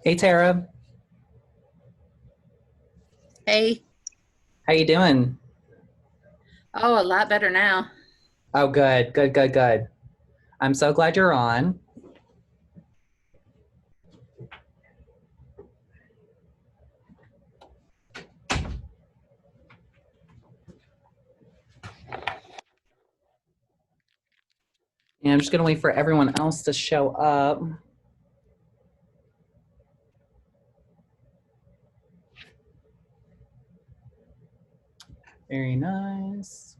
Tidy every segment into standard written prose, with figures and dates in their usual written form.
Hey Tara, Hey, how you doing? oh, a lot better now. Oh, good, good, good, good. I'm so glad you're on. And I'm just gonna wait for everyone else to show up. Very nice.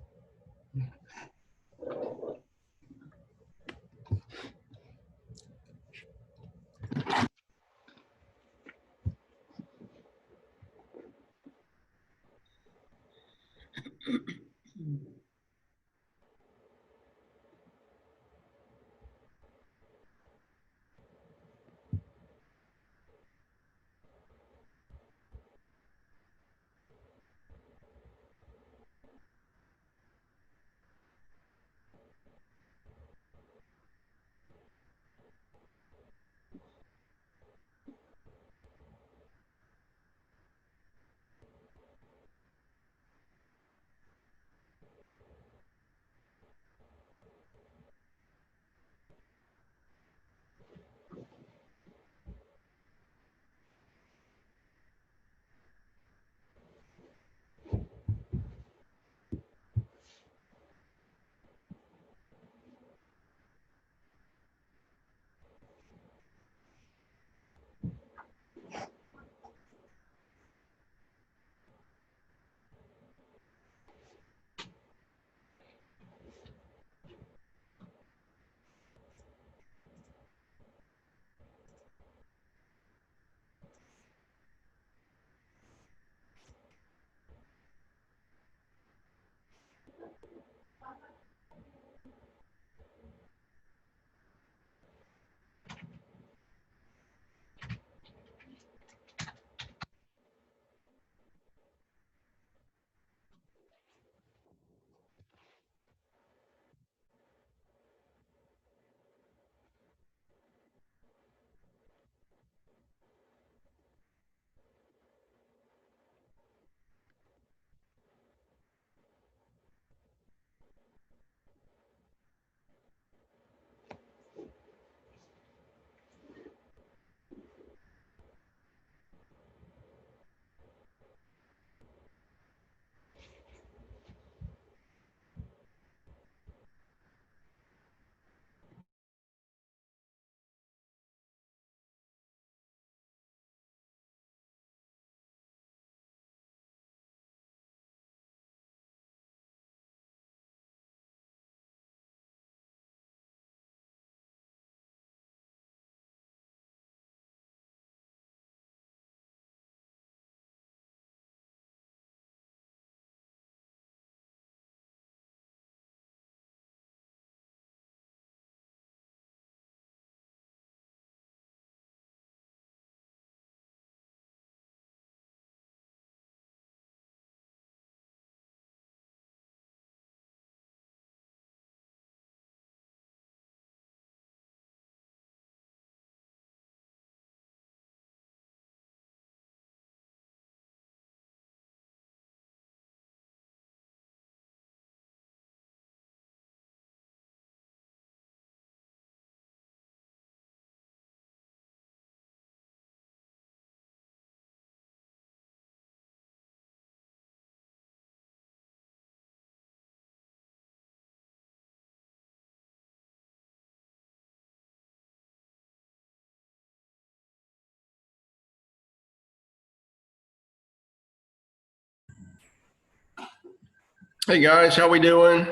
Hey guys, how we doing?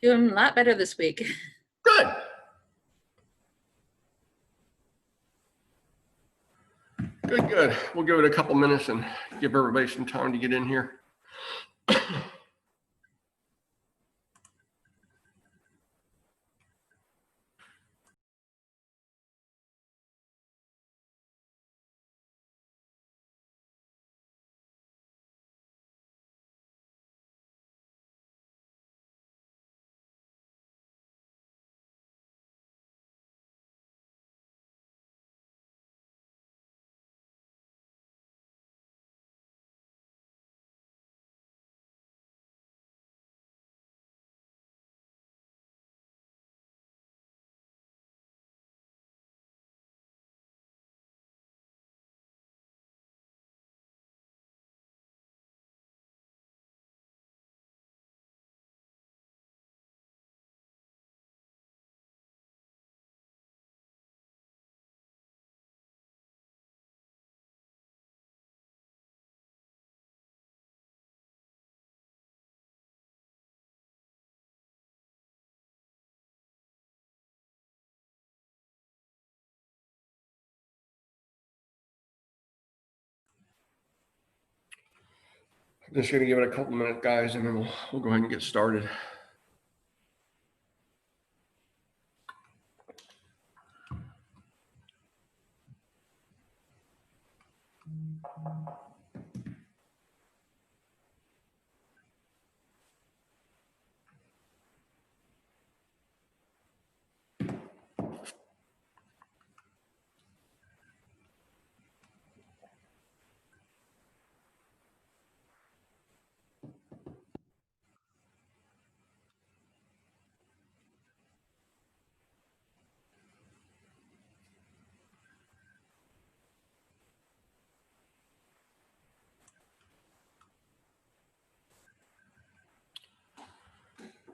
Doing a lot better this week. Good. Good, good. We'll give it a couple minutes and give everybody some time to get in here. Just gonna give it a couple minutes, guys, and then we'll go ahead and get started.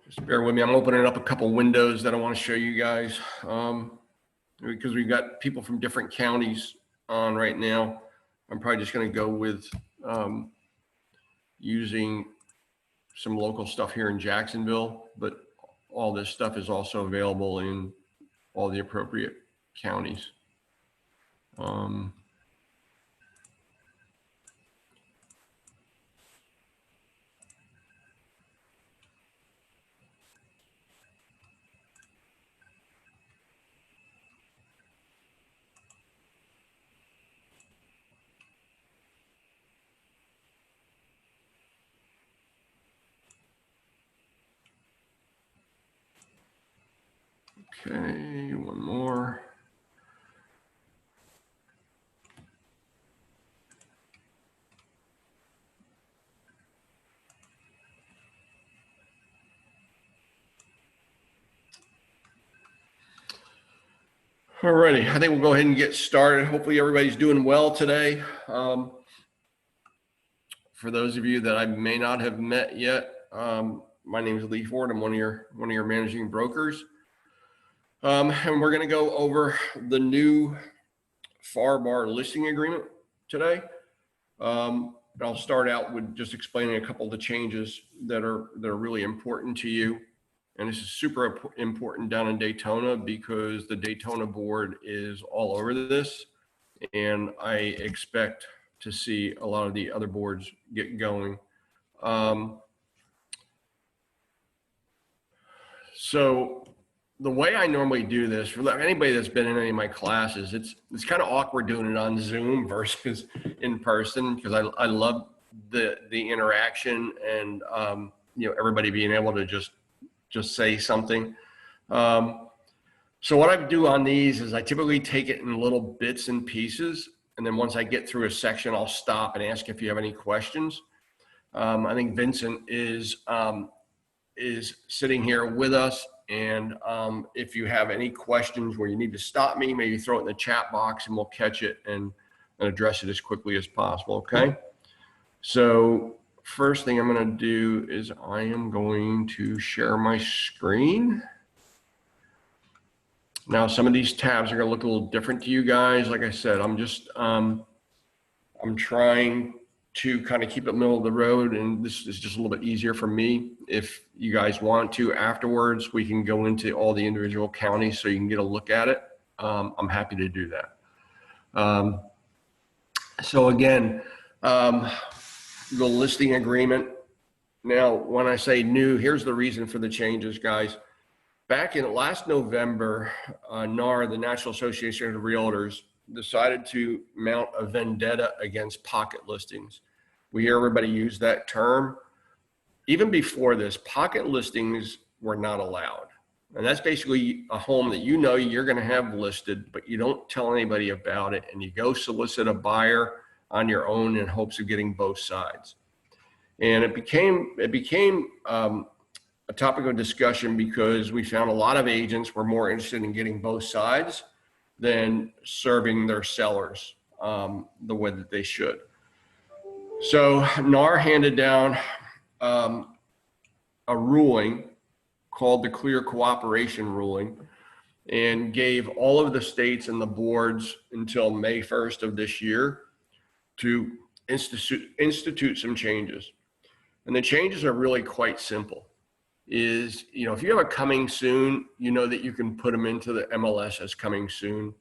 Just bear with me. I'm opening up a couple windows that I want to show you guys because we've got people from different counties on right now. I'm probably just going to go with using some local stuff here in Jacksonville, but all this stuff is also available in all the appropriate counties. Okay, one more. Alrighty, I think we'll go ahead and get started. Hopefully everybody's doing well today. For those of you that I may not have met yet, my name is Lee Ford. I'm one of your managing brokers. And we're going to go over the new FAR bar listing agreement today. I'll start out with just explaining a couple of the changes that are really important to you. And this is super important down in Daytona because the Daytona board is all over this. And I expect to see a lot of the other boards get going. So the way I normally do this, for anybody that's been in any of my classes, it's kind of awkward doing it on Zoom versus in person because I love the interaction and everybody being able to just say something. So what I do on these is I typically take it in little bits and pieces. And then once I get through a section, I'll stop and ask if you have any questions. I think Vincent is sitting here with us. And if you have any questions where you need to stop me, maybe throw it in the chat box and we'll catch it and address it as quickly as possible. Okay. So first thing I'm going to do is I am going to share my screen. Now, some of these tabs are going to look a little different to you guys. Like I said, I'm trying to kind of keep it middle of the road, and this is just a little bit easier for me. If you guys want to afterwards, we can go into all the individual counties so you can get a look at it. I'm happy to do that. So again, the listing agreement. Now, when I say new, here's the reason for the changes, guys. Back in last November, NAR, the National Association of Realtors, decided to mount a vendetta against pocket listings. We hear everybody use that term. Even before this, pocket listings were not allowed. And that's basically a home that you're going to have listed, but you don't tell anybody about it, and you go solicit a buyer on your own in hopes of getting both sides. And it became a topic of discussion because we found a lot of agents were more interested in getting both sides than serving their sellers the way that they should. So NAR handed down a ruling called the Clear Cooperation Ruling and gave all of the states and the boards until May 1st of this year to institute some changes. And the changes are really quite simple. If you have a coming soon, that you can put them into the MLS as coming soon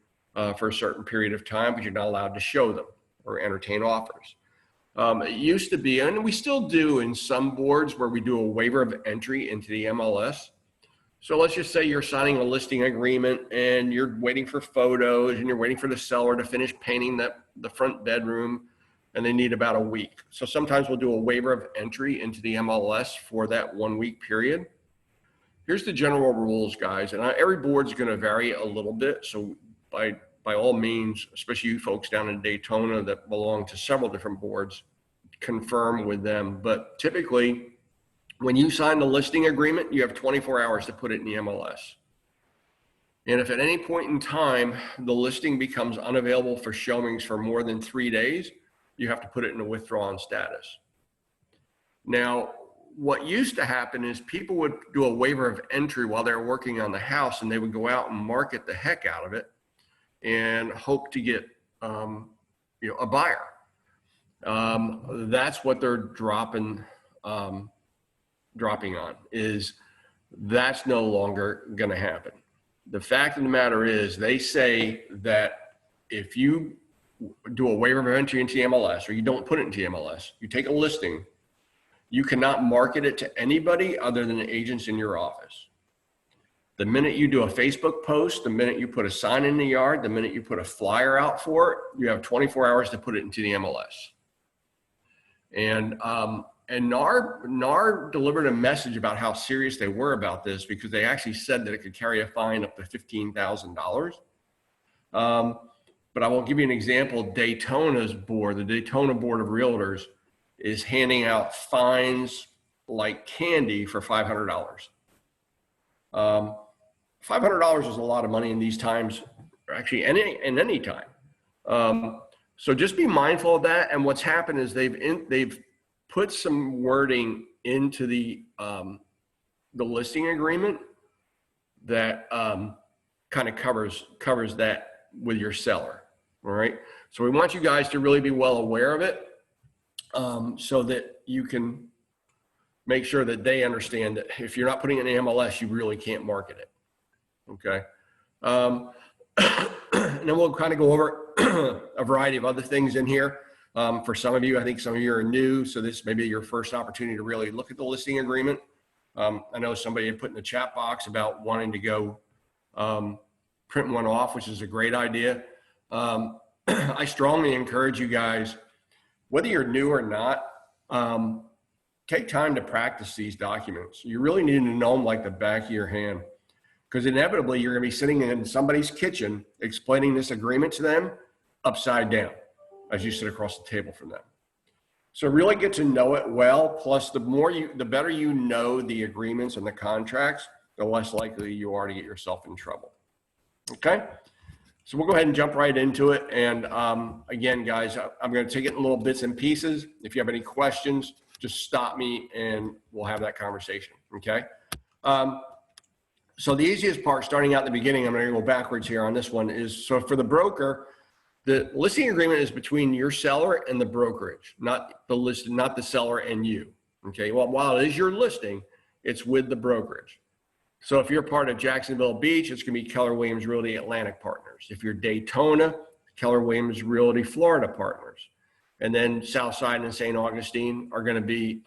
for a certain period of time, but you're not allowed to show them or entertain offers. It used to be, and we still do in some boards where we do a waiver of entry into the MLS. So let's just say you're signing a listing agreement and you're waiting for photos and you're waiting for the seller to finish painting the front bedroom, and they need about a week. So sometimes we'll do a waiver of entry into the MLS for that 1 week period. Here's the general rules, guys, and every board's going to vary a little bit. So by all means, especially you folks down in Daytona that belong to several different boards, confirm with them. But typically, when you sign the listing agreement, you have 24 hours to put it in the MLS. And if at any point in time, the listing becomes unavailable for showings for more than 3 days, you have to put it in a withdrawn status. Now, what used to happen is people would do a waiver of entry while they were working on the house, and they would go out and market the heck out of it and hope to get a buyer. That's what they're dropping on, is that's no longer going to happen. The fact of the matter is, they say that if you do a waiver of entry into the MLS, or you don't put it into the MLS, you take a listing, you cannot market it to anybody other than the agents in your office. The minute you do a Facebook post, the minute you put a sign in the yard, the minute you put a flyer out for it, you have 24 hours to put it into the MLS. And NAR delivered a message about how serious they were about this, because they actually said that it could carry a fine up to $15,000. But I will give you an example. Daytona's board, the Daytona Board of Realtors, is handing out fines like candy for $500. $500 is a lot of money in these times, or actually any time. So just be mindful of that. And what's happened is they've put some wording into the listing agreement that kind of covers that with your seller. All right. So we want you guys to really be well aware of it, so that you can make sure that they understand that if you're not putting it in MLS, you really can't market it. Okay. And then we'll kind of go over a variety of other things in here. For some of you, I think some of you are new, so this may be your first opportunity to really look at the listing agreement. I know somebody had put in the chat box about wanting to go print one off, which is a great idea. I strongly encourage you guys, whether you're new or not, take time to practice these documents. You really need to know them like the back of your hand, because inevitably you're going to be sitting in somebody's kitchen explaining this agreement to them upside down as you sit across the table from them. So really get to know it well. Plus, the better you know the agreements and the contracts, the less likely you are to get yourself in trouble. Okay. So we'll go ahead and jump right into it. And again, guys, I'm going to take it in little bits and pieces. If you have any questions, just stop me and we'll have that conversation. Okay. So the easiest part, starting out at the beginning, I'm going to go backwards here on this one, is so for the broker, the listing agreement is between your seller and the brokerage, not the seller and you. Okay. Well, while it is your listing, it's with the brokerage. So if you're part of Jacksonville Beach, it's going to be Keller Williams Realty Atlantic Partners. If you're Daytona, Keller Williams Realty Florida Partners. And then Southside and St. Augustine are going to be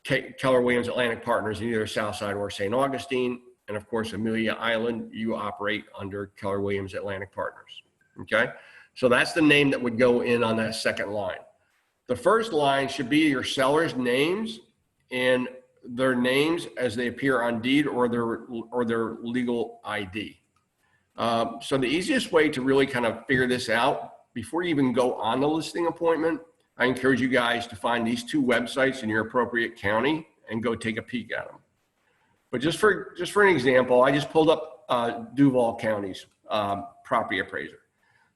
Keller Williams Atlantic Partners in either Southside or St. Augustine. And of course, Amelia Island, you operate under Keller Williams Atlantic Partners. Okay. So that's the name that would go in on that second line. The first line should be your seller's names and their names as they appear on deed or their legal ID. So the easiest way to really kind of figure this out before you even go on the listing appointment, I encourage you guys to find these two websites in your appropriate county and go take a peek at them. But just for an example, I just pulled up Duval County's property appraiser.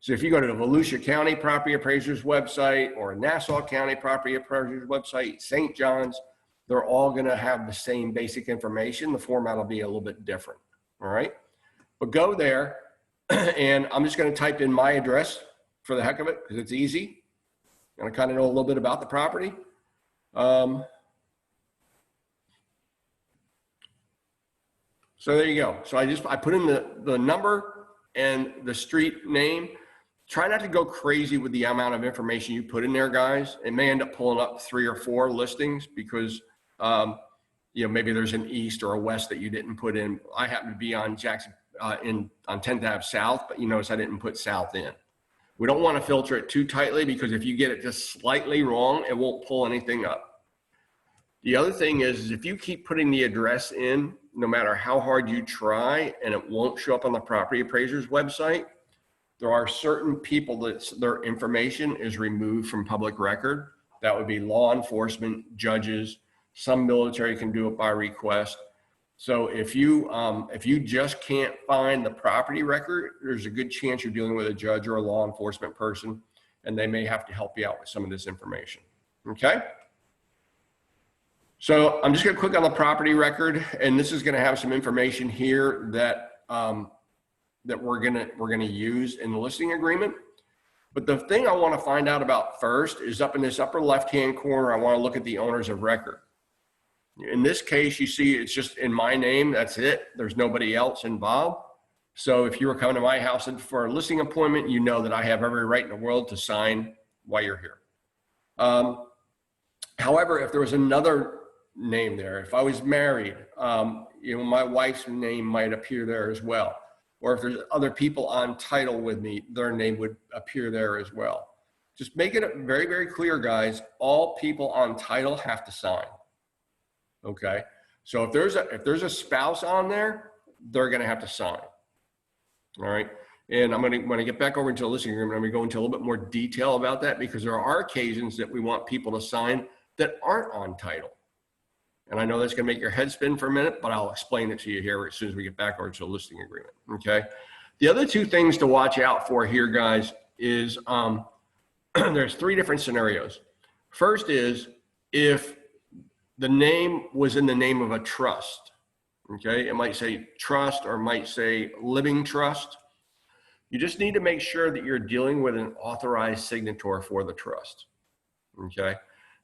So if you go to the Volusia County Property Appraiser's website or Nassau County Property Appraiser's website, St. John's, they're all going to have the same basic information. The format will be a little bit different. All right. But go there and I'm just going to type in my address for the heck of it because it's easy. I'm going to kind of know a little bit about the property. So there you go. So I put in the number and the street name. Try not to go crazy with the amount of information you put in there, guys. It may end up pulling up 3 or 4 listings because, maybe there's an east or a west that you didn't put in. I happen to be on Jackson, on 10th Ave South, but you notice I didn't put South in. We don't want to filter it too tightly because if you get it just slightly wrong, it won't pull anything up. The other thing is if you keep putting the address in, no matter how hard you try, and it won't show up on the property appraiser's website, there are certain people that their information is removed from public record. That would be law enforcement, judges, some military can do it by request. So if you just can't find the property record, there's a good chance you're dealing with a judge or a law enforcement person, and they may have to help you out with some of this information. Okay? So I'm just going to click on the property record, and this is going to have some information here that we're going to use in the listing agreement. But the thing I want to find out about first is up in this upper left-hand corner. I want to look at the owners of record. In this case, you see it's just in my name. That's it. There's nobody else involved. So if you were coming to my house for a listing appointment, you know that I have every right in the world to sign while you're here. However, if there was another name there, if I was married, my wife's name might appear there as well. Or if there's other people on title with me, their name would appear there as well. Just make it very, very clear, guys. All people on title have to sign. Okay. So if there's a spouse on there, they're going to have to sign. All right. And when I get back over into the listing agreement, I'm going to go into a little bit more detail about that because there are occasions that we want people to sign that aren't on title. And I know that's going to make your head spin for a minute, but I'll explain it to you here as soon as we get back over to the listing agreement. Okay. The other 2 things to watch out for here, guys, is there's 3 different scenarios. First is if the name was in the name of a trust. Okay. It might say trust or it might say living trust. You just need to make sure that you're dealing with an authorized signator for the trust. Okay.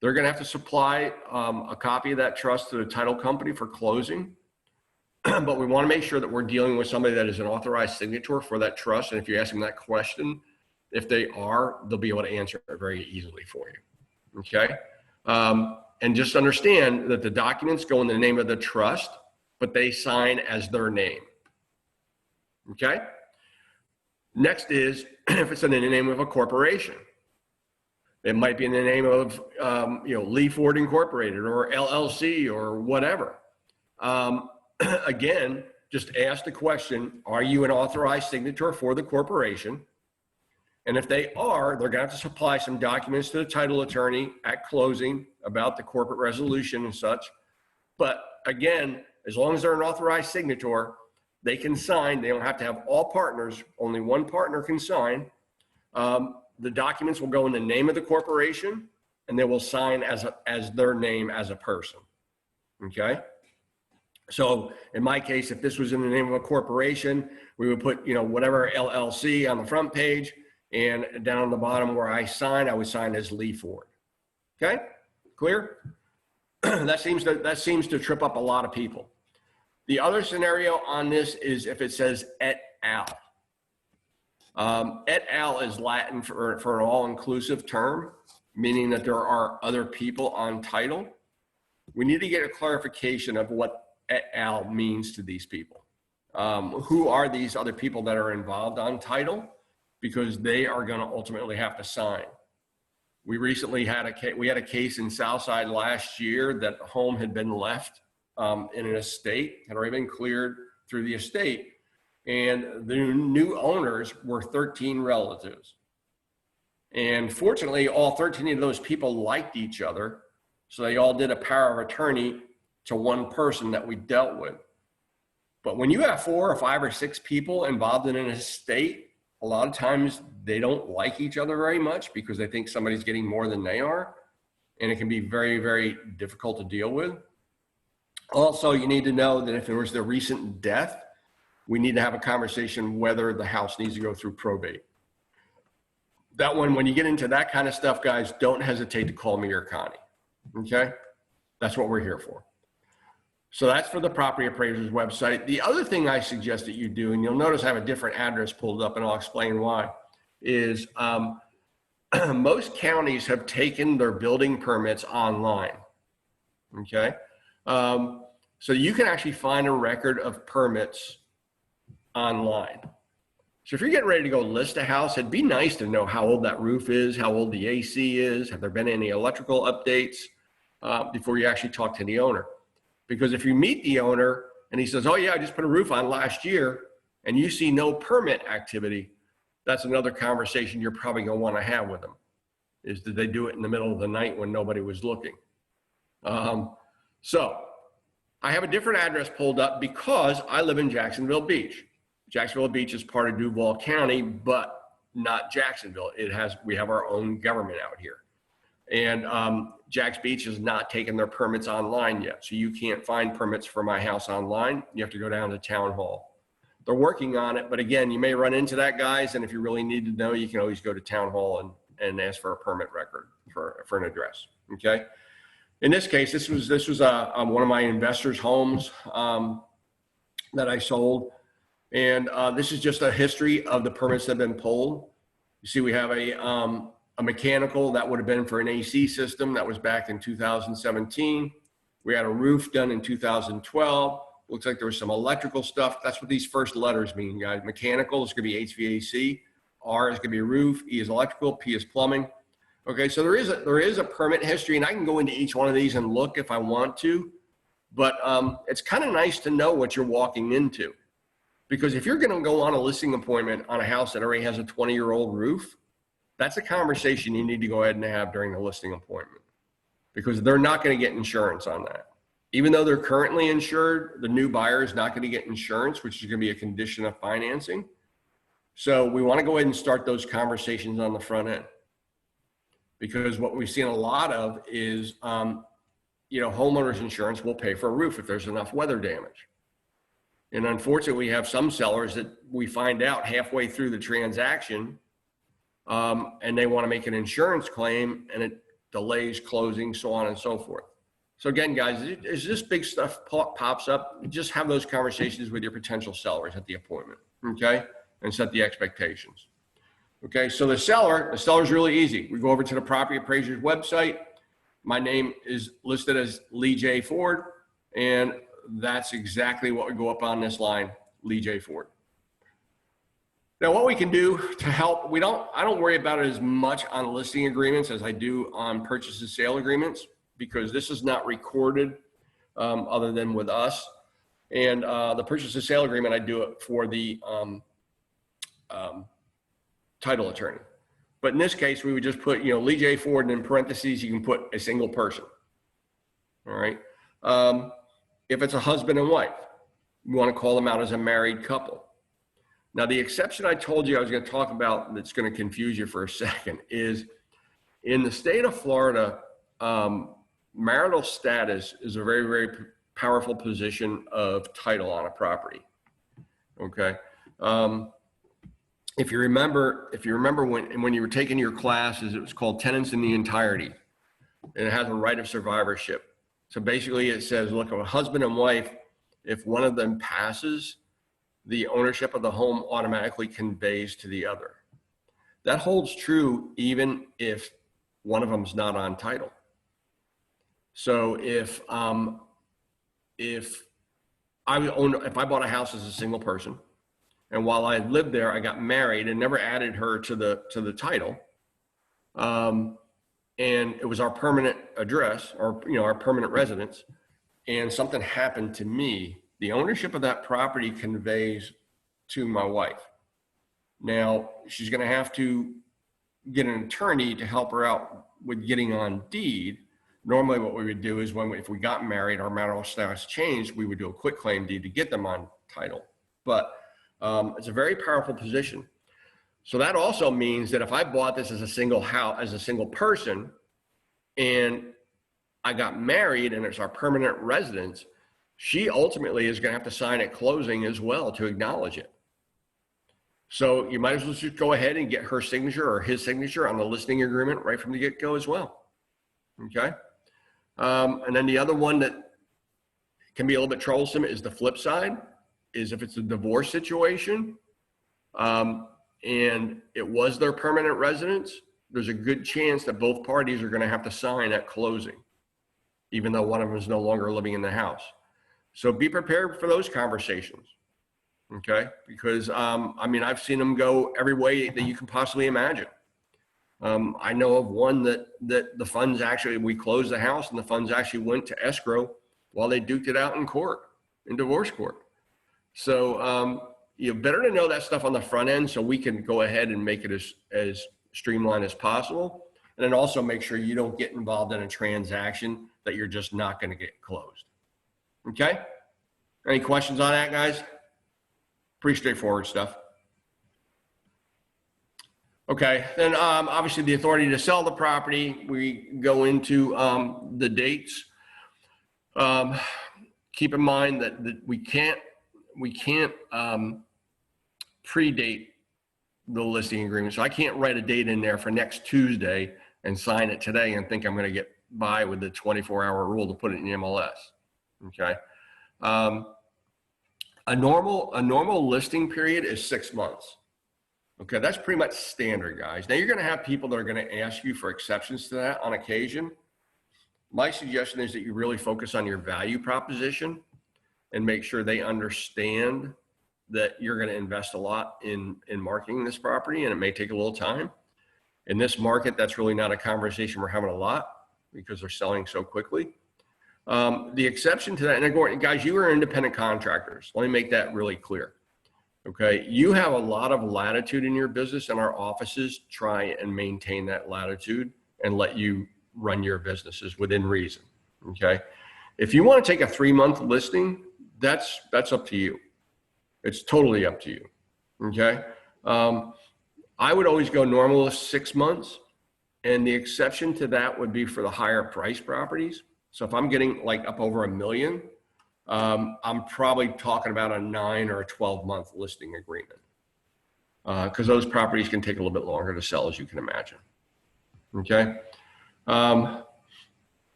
They're going to have to supply a copy of that trust to the title company for closing. But we want to make sure that we're dealing with somebody that is an authorized signator for that trust. And if you ask them that question, if they are, they'll be able to answer it very easily for you. Okay. And just understand that the documents go in the name of the trust, but they sign as their name. Okay. Next is if it's in the name of a corporation. It might be in the name of, Lee Ford Incorporated or LLC or whatever. Again, just ask the question, are you an authorized signator for the corporation? And if they are, they're going to have to supply some documents to the title attorney at closing about the corporate resolution and such. But again, as long as they're an authorized signator, they can sign. They don't have to have all partners. Only one partner can sign. The documents will go in the name of the corporation and they will sign as their name as a person. Okay. So in my case, if this was in the name of a corporation, we would put, whatever LLC on the front page, and down on the bottom where I sign, I would sign as Lee Ford. Okay. Clear? That seems to trip up a lot of people. The other scenario on this is if it says et al. Et al is Latin for an all-inclusive term, meaning that there are other people on title. We need to get a clarification of what et al means to these people. Who are these other people that are involved on title? Because they are going to ultimately have to sign. We recently had a case in Southside last year that the home had been left in an estate, had already been cleared through the estate. And the new owners were 13 relatives. And fortunately, all 13 of those people liked each other. So they all did a power of attorney to one person that we dealt with. But when you have 4 or 5 or 6 people involved in an estate, a lot of times they don't like each other very much because they think somebody's getting more than they are. And it can be very, very difficult to deal with. Also, you need to know that if there was the recent death, we need to have a conversation whether the house needs to go through probate. That one, when you get into that kind of stuff, guys, don't hesitate to call me or Connie. Okay? That's what we're here for. So that's for the property appraiser's website. The other thing I suggest that you do, and you'll notice I have a different address pulled up and I'll explain why, is most counties have taken their building permits online. Okay. So you can actually find a record of permits online. So if you're getting ready to go list a house, it'd be nice to know how old that roof is, how old the AC is, have there been any electrical updates before you actually talk to the owner. Because if you meet the owner and he says, oh yeah, I just put a roof on last year, and you see no permit activity, that's another conversation you're probably gonna wanna have with them, is did they do it in the middle of the night when nobody was looking? So I have a different address pulled up because I live in Jacksonville Beach. Jacksonville Beach is part of Duval County, but not Jacksonville. We have our own government out here. And Jax Beach has not taken their permits online yet. So you can't find permits for my house online. You have to go down to town hall. They're working on it, but again, you may run into that, guys. And if you really need to know, you can always go to town hall and ask for a permit record for an address. Okay. In this case, this was one of my investors' homes that I sold. And this is just a history of the permits that have been pulled. You see, we have a mechanical that would have been for an AC system that was back in 2017. We had a roof done in 2012. Looks like there was some electrical stuff. That's what these first letters mean, guys. Mechanical is going to be HVAC. R is going to be roof. E is electrical. P is plumbing. Okay, so there is a permit history, and I can go into each one of these and look if I want to. But it's kind of nice to know what you're walking into. Because if you're going to go on a listing appointment on a house that already has a 20-year-old roof, that's a conversation you need to go ahead and have during the listing appointment, because they're not going to get insurance on that. Even though they're currently insured, the new buyer is not going to get insurance, which is going to be a condition of financing. So we want to go ahead and start those conversations on the front end, because what we've seen a lot of is, homeowners insurance will pay for a roof if there's enough weather damage. And unfortunately, we have some sellers that we find out halfway through the transaction, and they want to make an insurance claim, and it delays closing, so on and so forth. So again, guys, as this big stuff pops up, just have those conversations with your potential sellers at the appointment, okay? And set the expectations. Okay, so the seller's really easy. We go over to the property appraiser's website. My name is listed as Lee J. Ford, and that's exactly what would go up on this line, Lee J. Ford. Now, what we can do to help, I don't worry about it as much on listing agreements as I do on purchase and sale agreements, because this is not recorded other than with us. And the purchase and sale agreement, I do it for the title attorney. But in this case, we would just put, Lee J. Ford, and in parentheses, you can put a single person. All right. If it's a husband and wife, you want to call them out as a married couple. Now, the exception I told you I was going to talk about that's going to confuse you for a second is in the state of Florida, marital status is a very, very powerful position of title on a property. Okay. If you remember when you were taking your classes, it was called Tenants in the Entirety, and it has a right of survivorship. So basically it says, look, a husband and wife, if one of them passes, the ownership of the home automatically conveys to the other. That holds true even if one of them's not on title. So if I bought a house as a single person, and while I lived there, I got married and never added her to the title, and it was our permanent address, or our permanent residence, and something happened to me, the ownership of that property conveys to my wife. Now, she's going to have to get an attorney to help her out with getting on deed. Normally what we would do is if we got married, our marital status changed, we would do a quitclaim deed to get them on title. But it's a very powerful position. So that also means that if I bought this as a single house, as a single person, and I got married and it's our permanent residence, she ultimately is going to have to sign at closing as well to acknowledge it. So you might as well just go ahead and get her signature or his signature on the listing agreement right from the get-go as well. Okay. And then the other one that can be a little bit troublesome is the flip side, is if it's a divorce situation. and it was their permanent residence, there's a good chance that both parties are going to have to sign at closing, even though one of them is no longer living in the house. So be prepared for those conversations. Okay. Because, I mean, I've seen them go every way that you can possibly imagine. I know of one that the funds actually, we closed the house and the funds actually went to escrow while they duked it out in court, in divorce court. So, you better to know that stuff on the front end so we can go ahead and make it as streamlined as possible. And then also make sure you don't get involved in a transaction that you're just not going to get closed. Okay. Any questions on that, guys? Pretty straightforward stuff. Okay, then obviously the authority to sell the property, we go into the dates. Keep in mind that we can't predate the listing agreement. So I can't write a date in there for next Tuesday and sign it today and think I'm going to get by with the 24-hour rule to put it in the MLS. Okay. A normal listing period is 6 months. Okay, that's pretty much standard, guys. Now you're going to have people that are going to ask you for exceptions to that on occasion. My suggestion is that you really focus on your value proposition and make sure they understand that you're going to invest a lot in marketing this property, and it may take a little time. In this market, that's really not a conversation we're having a lot because they're selling so quickly. The exception to that, and guys, you are independent contractors. Let me make that really clear. Okay, you have a lot of latitude in your business, and our offices try and maintain that latitude and let you run your businesses within reason. Okay, if you want to take a 3-month listing, that's up to you. It's totally up to you. Okay, I would always go normal 6 months, and the exception to that would be for the higher price properties. So if I'm getting like up over $1 million, I'm probably talking about a 9 or a 12-month listing agreement, because those properties can take a little bit longer to sell, as you can imagine. Okay.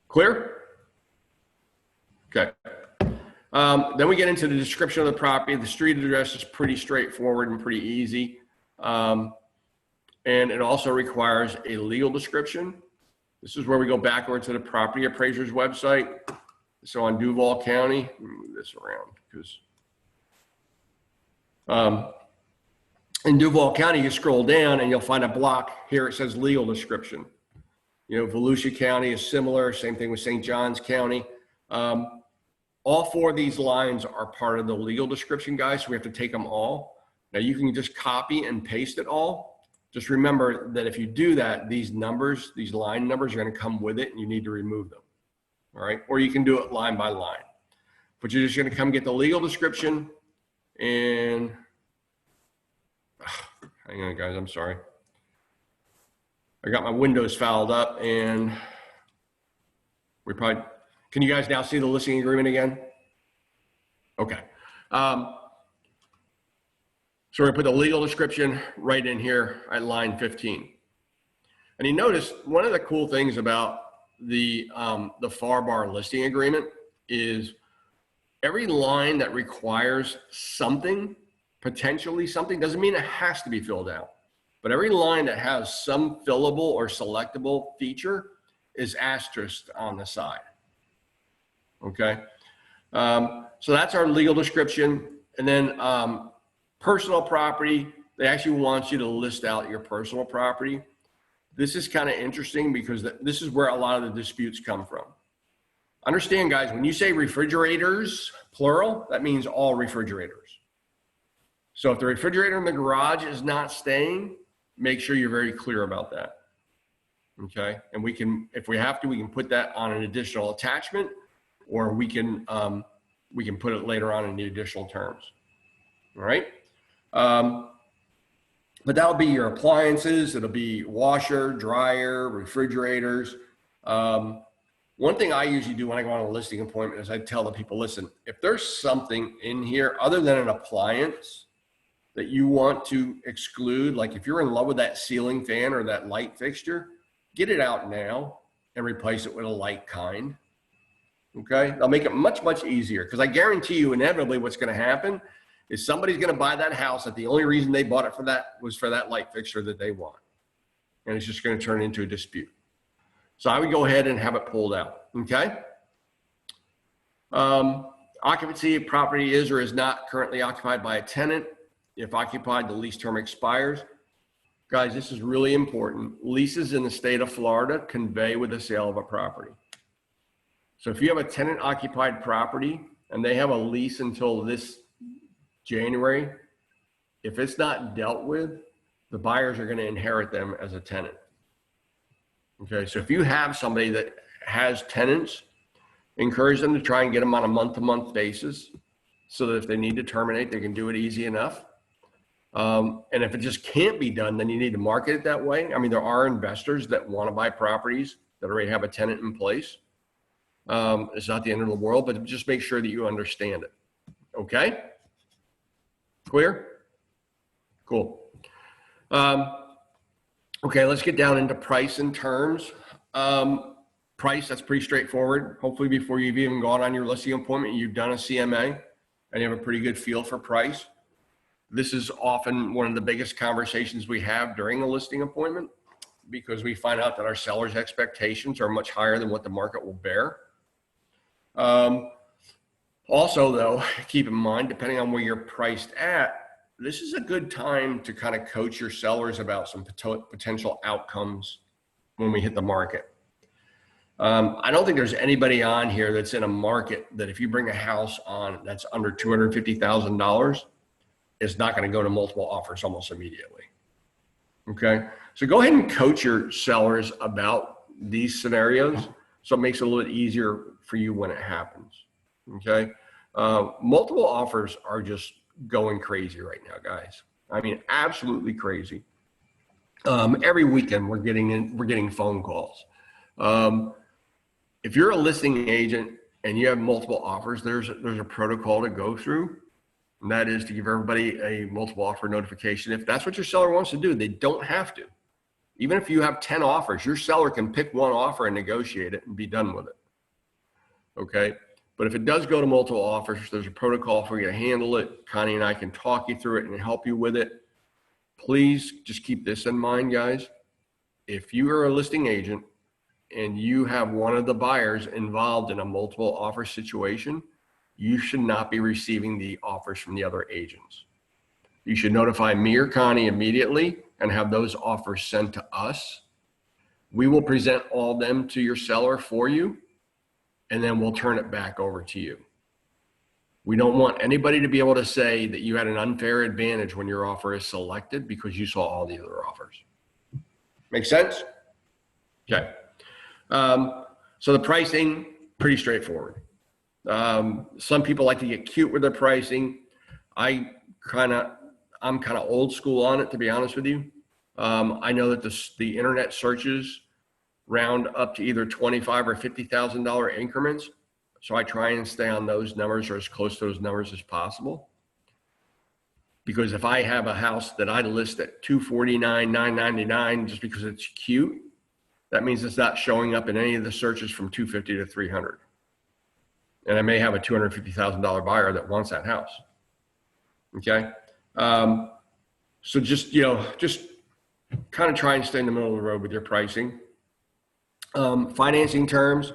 Clear? Okay. Then we get into the description of the property. The street address is pretty straightforward and pretty easy. And it also requires a legal description. This is where we go backward to the property appraiser's website. So on Duval County, let me move this around because in Duval County, you scroll down and you'll find a block here. It says legal description. You know, Volusia County is similar. Same thing with St. Johns County. All 4 of these lines are part of the legal description, guys. So we have to take them all. Now you can just copy and paste it all. Just remember that if you do that, these numbers, these line numbers are going to come with it and you need to remove them. All right. Or you can do it line by line, but you're just going to come get the legal description and hang on, guys. I'm sorry. I got my windows fouled up and can you guys now see the listing agreement again? Okay. So we're going to put the legal description right in here at line 15. And you notice one of the cool things about the FAR/BAR listing agreement is every line that requires something, potentially something, doesn't mean it has to be filled out, but every line that has some fillable or selectable feature is asterisked on the side. Okay. So that's our legal description. And then, personal property, they actually want you to list out your personal property. This is kind of interesting because this is where a lot of the disputes come from. Understand, guys, when you say refrigerators, plural, that means all refrigerators. So if the refrigerator in the garage is not staying, make sure you're very clear about that. Okay. And we can, if we have to, we can put that on an additional attachment, or we can put it later on in the additional terms. All right. But that'll be your appliances. It'll be washer, dryer, refrigerators. One thing I usually do when I go on a listing appointment is I tell the people, listen, if there's something in here other than an appliance that you want to exclude, like if you're in love with that ceiling fan or that light fixture, get it out now and replace it with a light kind. Okay. They'll make it much, much easier, because I guarantee you inevitably what's going to happen is somebody's going to buy that house that the only reason they bought it for that was for that light fixture that they want. And it's just going to turn into a dispute. So I would go ahead and have it pulled out. Okay. Occupancy of property is or is not currently occupied by a tenant. If occupied, the lease term expires. Guys, this is really important. Leases in the state of Florida convey with the sale of a property. So if you have a tenant occupied property and they have a lease until this January, if it's not dealt with, the buyers are going to inherit them as a tenant. Okay, so if you have somebody that has tenants, encourage them to try and get them on a month-to-month basis so that if they need to terminate, they can do it easy enough. And if it just can't be done, then you need to market it that way. I mean, there are investors that want to buy properties that already have a tenant in place. It's not the end of the world, but just make sure that you understand it. Okay? Clear? Cool. Okay, let's get down into price and terms. Price, that's pretty straightforward. Hopefully before you've even gone on your listing appointment, you've done a CMA and you have a pretty good feel for price. This is often one of the biggest conversations we have during a listing appointment because we find out that our sellers' expectations are much higher than what the market will bear. Also though, keep in mind, depending on where you're priced at, this is a good time to kind of coach your sellers about some potential outcomes when we hit the market. I don't think there's anybody on here that's in a market that if you bring a house on that's under $250,000, it's not going to go to multiple offers almost immediately. Okay. So go ahead and coach your sellers about these scenarios so it makes it a little bit easier for you when it happens. Okay. Multiple offers are just going crazy right now, guys. I mean, absolutely crazy. Every weekend we're getting phone calls. If you're a listing agent and you have multiple offers, there's a protocol to go through, and that is to give everybody a multiple offer notification. If that's what your seller wants to do, they don't have to. Even if you have 10 offers, your seller can pick one offer and negotiate it and be done with it. Okay. But if it does go to multiple offers, there's a protocol for you to handle it. Connie and I can talk you through it and help you with it. Please just keep this in mind, guys. If you are a listing agent and you have one of the buyers involved in a multiple offer situation, you should not be receiving the offers from the other agents. You should notify me or Connie immediately and have those offers sent to us. We will present all of them to your seller for you, and then we'll turn it back over to you. We don't want anybody to be able to say that you had an unfair advantage when your offer is selected because you saw all the other offers. Make sense? Okay. So the pricing, pretty straightforward. Some people like to get cute with their pricing. I'm kind of old school on it, to be honest with you. I know that the internet searches round up to either $25,000 or $50,000 increments. So I try and stay on those numbers or as close to those numbers as possible. Because if I have a house that I list at $249,999 just because it's cute, that means it's not showing up in any of the searches from $250 to $300. And I may have a $250,000 buyer that wants that house. Okay. So just kind of try and stay in the middle of the road with your pricing. Financing terms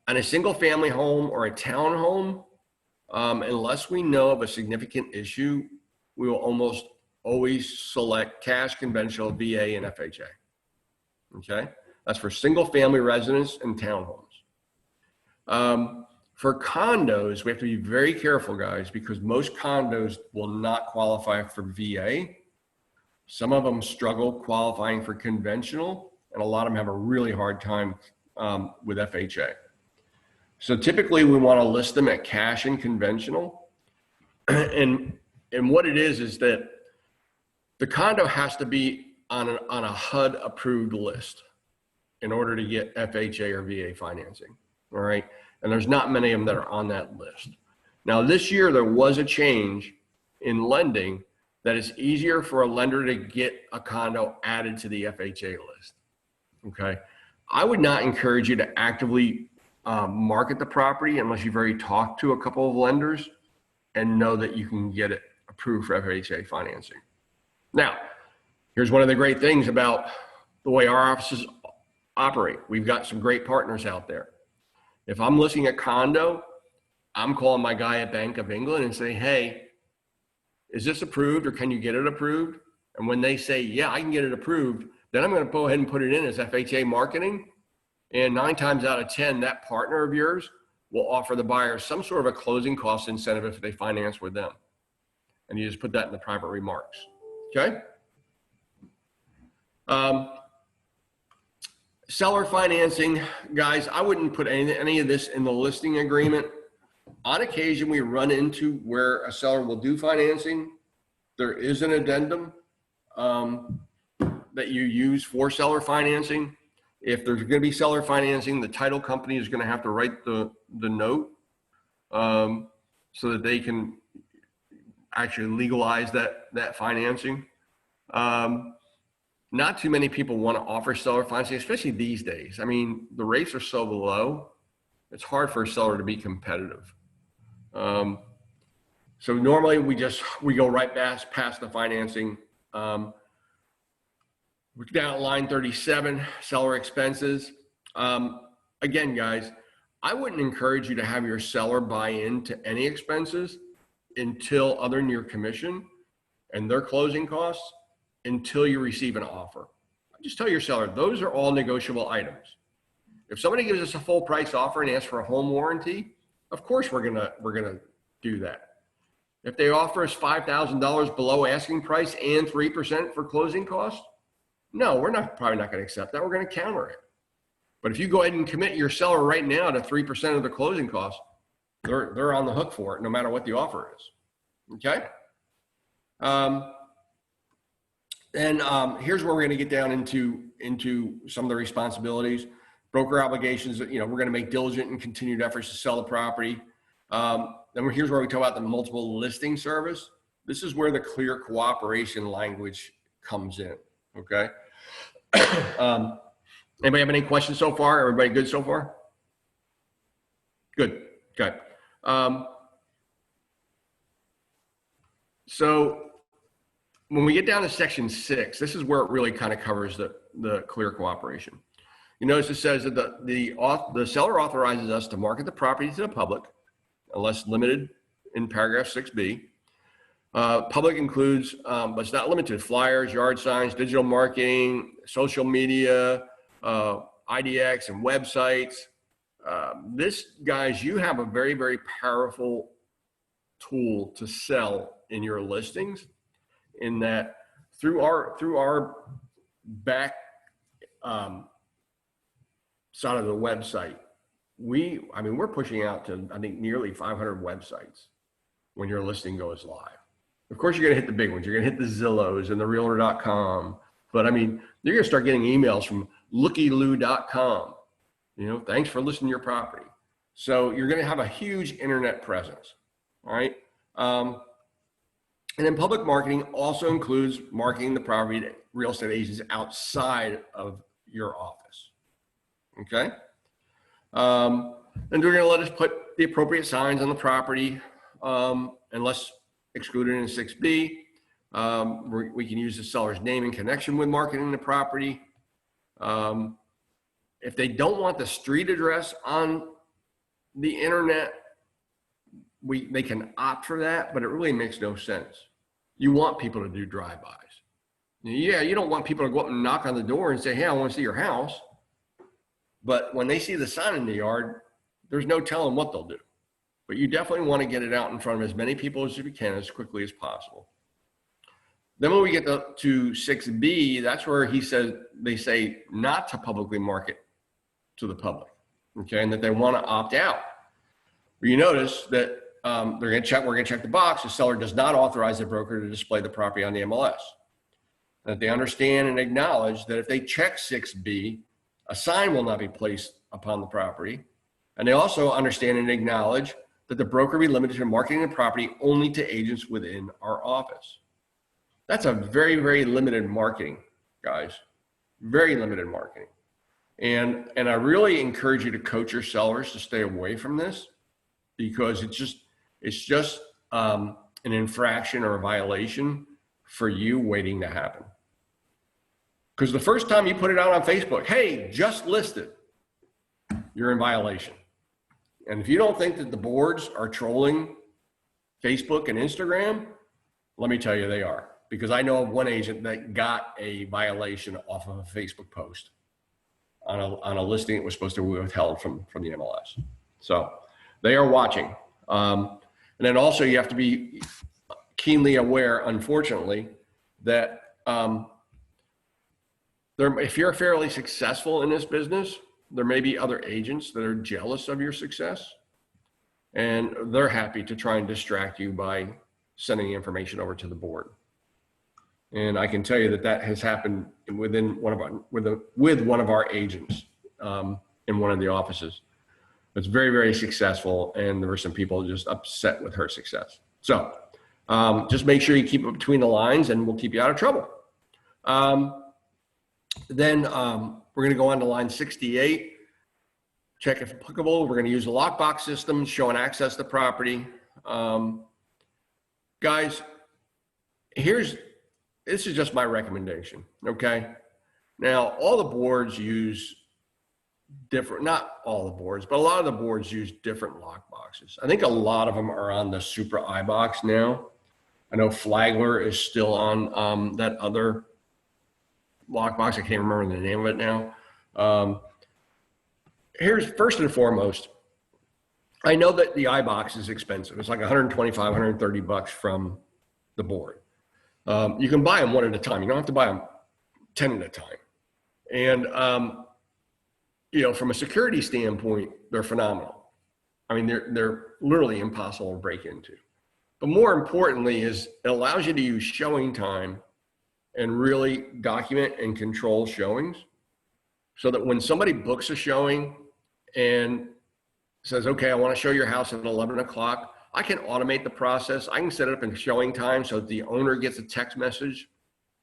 on a single family home or a townhome, unless we know of a significant issue, we will almost always select cash, conventional, VA, and FHA. Okay, that's for single family residents and townhomes. For condos, we have to be very careful, guys, because most condos will not qualify for VA. Some of them struggle qualifying for conventional, and a lot of them have a really hard time with FHA. So typically we want to list them at cash and conventional. And what it is that the condo has to be on a HUD approved list in order to get FHA or VA financing. All right. And there's not many of them that are on that list. Now this year there was a change in lending that it's easier for a lender to get a condo added to the FHA list. Okay. I would not encourage you to actively market the property unless you've already talked to a couple of lenders and know that you can get it approved for FHA financing. Now, here's one of the great things about the way our offices operate. We've got some great partners out there. If I'm listing a condo, I'm calling my guy at Bank of England and say, hey, is this approved or can you get it approved? And when they say, yeah, I can get it approved, then I'm going to go ahead and put it in as FHA marketing. And 9 times out of 10, that partner of yours will offer the buyer some sort of a closing cost incentive if they finance with them. And you just put that in the private remarks. Okay? Seller financing, guys, I wouldn't put any of this in the listing agreement. On occasion, we run into where a seller will do financing. There is an addendum that you use for seller financing. If there's going to be seller financing, the title company is going to have to write the note so that they can actually legalize that financing. Not too many people want to offer seller financing, especially these days. I mean, the rates are so low, it's hard for a seller to be competitive. So normally we go right past the financing. We're down at line 37, seller expenses. Again, guys, I wouldn't encourage you to have your seller buy into any expenses until, other than your commission and their closing costs, until you receive an offer. Just tell your seller, those are all negotiable items. If somebody gives us a full price offer and asks for a home warranty, of course we're gonna do that. If they offer us $5,000 below asking price and 3% for closing costs, no, we're probably not gonna accept that. We're gonna counter it. But if you go ahead and commit your seller right now to 3% of the closing costs, they're on the hook for it, no matter what the offer is. Okay. And here's where we're going to get down into some of the responsibilities. Broker obligations, we're going to make diligent and continued efforts to sell the property. Then here's where we talk about the multiple listing service. This is where the clear cooperation language comes in. Okay. Anybody have any questions so far? Everybody good so far? Good. Okay. So when we get down to section 6, this is where it really kind of covers the clear cooperation. You notice it says that the seller authorizes us to market the property to the public, unless limited in paragraph 6B. Public includes, but it's not limited to flyers, yard signs, digital marketing, social media, IDX and websites. Guys, you have a very, very powerful tool to sell in your listings, in that through our back side of the website, we're pushing out to, I think, nearly 500 websites when your listing goes live. Of course, you're going to hit the big ones. You're going to hit the Zillows and the Realtor.com. But you're going to start getting emails from lookyloo.com. Thanks for listing your property. So you're going to have a huge internet presence. All right. And then public marketing also includes marketing the property to real estate agents outside of your office. Okay. And they're going to let us put the appropriate signs on the property, unless excluded in 6B. We can use the seller's name in connection with marketing the property. If they don't want the street address on the internet, they can opt for that, but it really makes no sense. You want people to do drive-bys. Yeah, you don't want people to go up and knock on the door and say, hey, I want to see your house. But when they see the sign in the yard, there's no telling what they'll do. But you definitely want to get it out in front of as many people as you can as quickly as possible. Then when we get to 6B, that's where they say not to publicly market to the public, okay, and that they want to opt out. But you notice that we're going to check the box. The seller does not authorize the broker to display the property on the MLS. That they understand and acknowledge that if they check 6B, a sign will not be placed upon the property. And they also understand and acknowledge that the broker be limited to marketing the property only to agents within our office. That's a very, very limited marketing, guys. Very limited marketing. And I really encourage you to coach your sellers to stay away from this, because it's just an infraction or a violation for you waiting to happen. Because the first time you put it out on Facebook, hey, just listed, you're in violation. And if you don't think that the boards are trolling Facebook and Instagram, let me tell you they are. Because I know of one agent that got a violation off of a Facebook post on a listing that was supposed to be withheld from the MLS. So they are watching. And then also you have to be keenly aware, unfortunately, that if you're fairly successful in this business, there may be other agents that are jealous of your success, and they're happy to try and distract you by sending information over to the board. And I can tell you that that has happened with one of our agents in one of the offices. It's very, very successful, and there were some people just upset with her success. So just make sure you keep it between the lines, and we'll keep you out of trouble. Then we're going to go on to line 68. Check if applicable. We're going to use the lockbox system showing access to property. Guys, this is just my recommendation, okay? Now, all the boards use different, not all the boards, but a lot of the boards use different lock boxes. I think a lot of them are on the Supra iBox now. I know Flagler is still on that other lockbox. I can't remember the name of it now. Here's first and foremost, I know that the iBox is expensive. It's like 125, 130 bucks from the board. You can buy them one at a time. You don't have to buy them 10 at a time. And, from a security standpoint, they're phenomenal. I mean, they're literally impossible to break into. But more importantly is it allows you to use showing time and really document and control showings so that when somebody books a showing and says, okay, I want to show your house at 11 o'clock, I can automate the process. I can set it up in showing time so that the owner gets a text message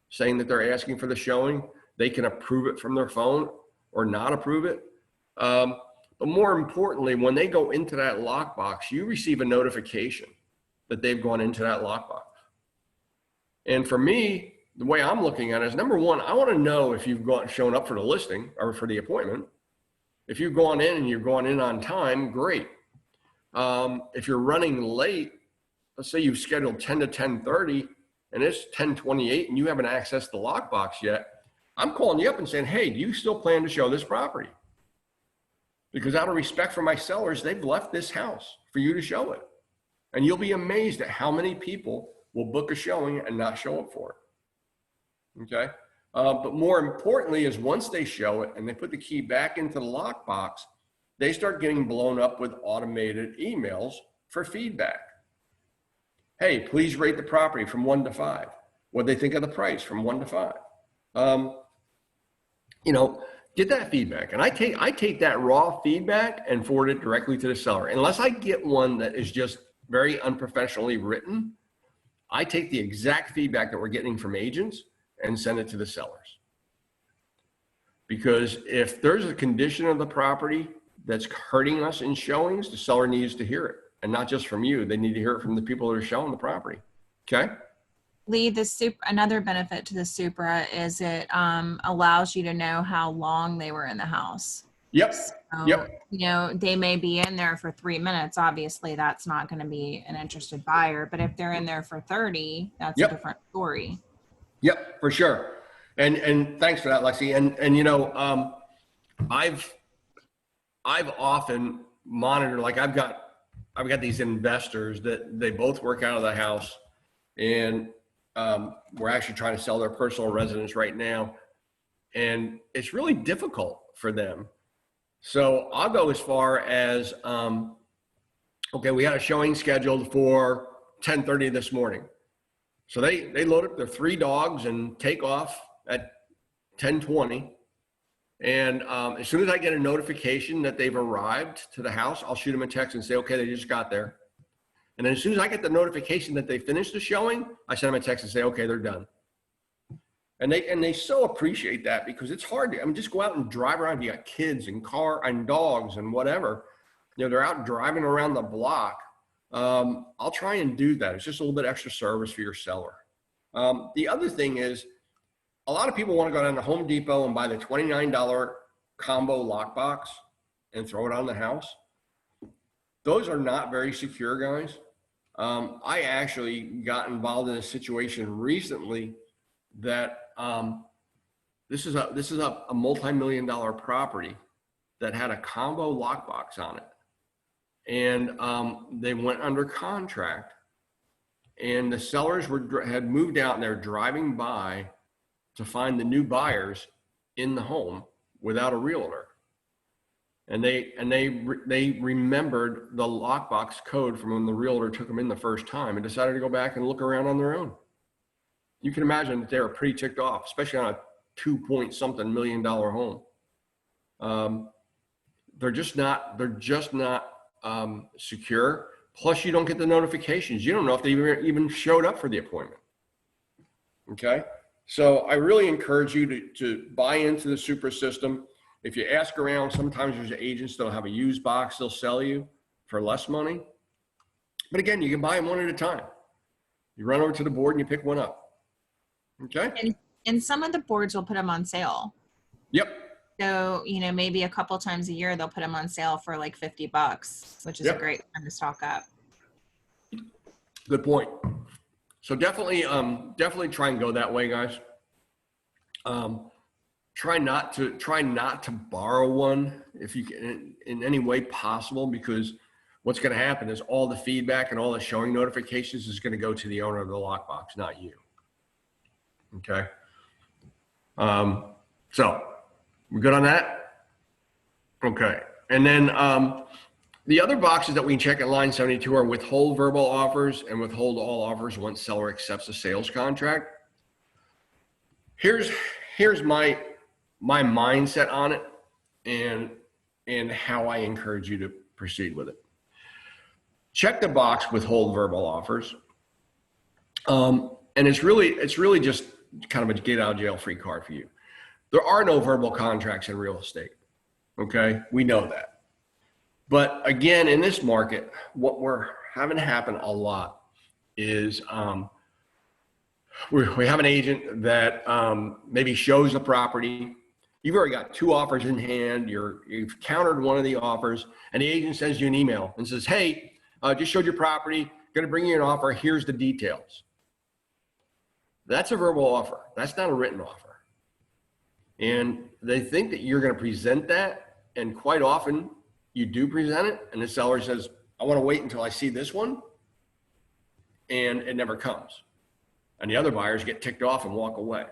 saying that they're asking for the showing. They can approve it from their phone or not approve it. But more importantly, when they go into that lockbox, you receive a notification that they've gone into that lockbox. And for me, the way I'm looking at it is, number one, I want to know if you've shown up for the listing or for the appointment. If you've gone in and you're going in on time, great. If you're running late, let's say you've scheduled 10 to 10:30 and it's 10:28 and you haven't accessed the lockbox yet, I'm calling you up and saying, hey, do you still plan to show this property? Because out of respect for my sellers, they've left this house for you to show it. And you'll be amazed at how many people will book a showing and not show up for it. Okay. But more importantly is once they show it and they put the key back into the lockbox, they start getting blown up with automated emails for feedback. Hey, please rate the property from 1 to 5. What they think of the price from 1 to 5. Get that feedback. And I take that raw feedback and forward it directly to the seller. Unless I get one that is just very unprofessionally written, I take the exact feedback that we're getting from agents and send it to the sellers. Because if there's a condition of the property that's hurting us in showings, the seller needs to hear it. And not just from you, they need to hear it from the people that are showing the property. Okay? Lee, another benefit to the Supra is it allows you to know how long they were in the house. Yep. So, Yep. They may be in there for 3 minutes. Obviously, that's not going to be an interested buyer. But if they're in there for 30, that's Yep. a different story. Yep, for sure. And thanks for that, Lexi. And I've often monitored, like I've got these investors that they both work out of the house, and we're actually trying to sell their personal residence right now. And it's really difficult for them. So I'll go as far as, okay, we had a showing scheduled for 10:30 this morning. So they load up their 3 dogs and take off at 10:20. And as soon as I get a notification that they've arrived to the house, I'll shoot them a text and say, okay, they just got there. And then as soon as I get the notification that they finished the showing, I send them a text and say, okay, they're done. And they so appreciate that, because it's hard to, just go out and drive around. You got kids and car and dogs and whatever, they're out driving around the block. I'll try and do that. It's just a little bit extra service for your seller. The other thing is, a lot of people want to go down to Home Depot and buy the $29 combo lockbox and throw it on the house. Those are not very secure, guys. I actually got involved in a situation recently that this is a multi-million-dollar property that had a combo lockbox on it, and they went under contract, and the sellers had moved out and they're driving by to find the new buyers in the home without a realtor. And they remembered the lockbox code from when the realtor took them in the first time and decided to go back and look around on their own. You can imagine that they were pretty ticked off, especially on a $2-point-something million home. They're just not secure. Plus, you don't get the notifications. You don't know if they even showed up for the appointment. Okay, so I really encourage you to buy into the Supra system. If you ask around, sometimes there's agents that'll have a used box they'll sell you for less money. But again, you can buy them one at a time. You run over to the board and you pick one up. Okay? And some of the boards will put them on sale. Yep. So, maybe a couple times a year, they'll put them on sale for like $50, which is a great time to stock up. Good point. So definitely try and go that way, guys. Try not to borrow one if you can in any way possible, because what's going to happen is all the feedback and all the showing notifications is going to go to the owner of the lockbox, not you. Okay. So we good on that? Okay. And then the other boxes that we can check at line 72 are withhold verbal offers and withhold all offers once seller accepts a sales contract. Here's my mindset on it and how I encourage you to proceed with it. Check the box withhold verbal offers. And it's really just kind of a get out of jail free card for you. There are no verbal contracts in real estate. Okay. We know that. But again, in this market, what we're having happen a lot is we have an agent that maybe shows a property. You've already got 2 offers in hand. You've countered one of the offers, and the agent sends you an email and says, hey, just showed your property, going to bring you an offer. Here's the details. That's a verbal offer. That's not a written offer. And they think that you're going to present that, and quite often you do present it, and the seller says, I want to wait until I see this one, and it never comes. And the other buyers get ticked off and walk away.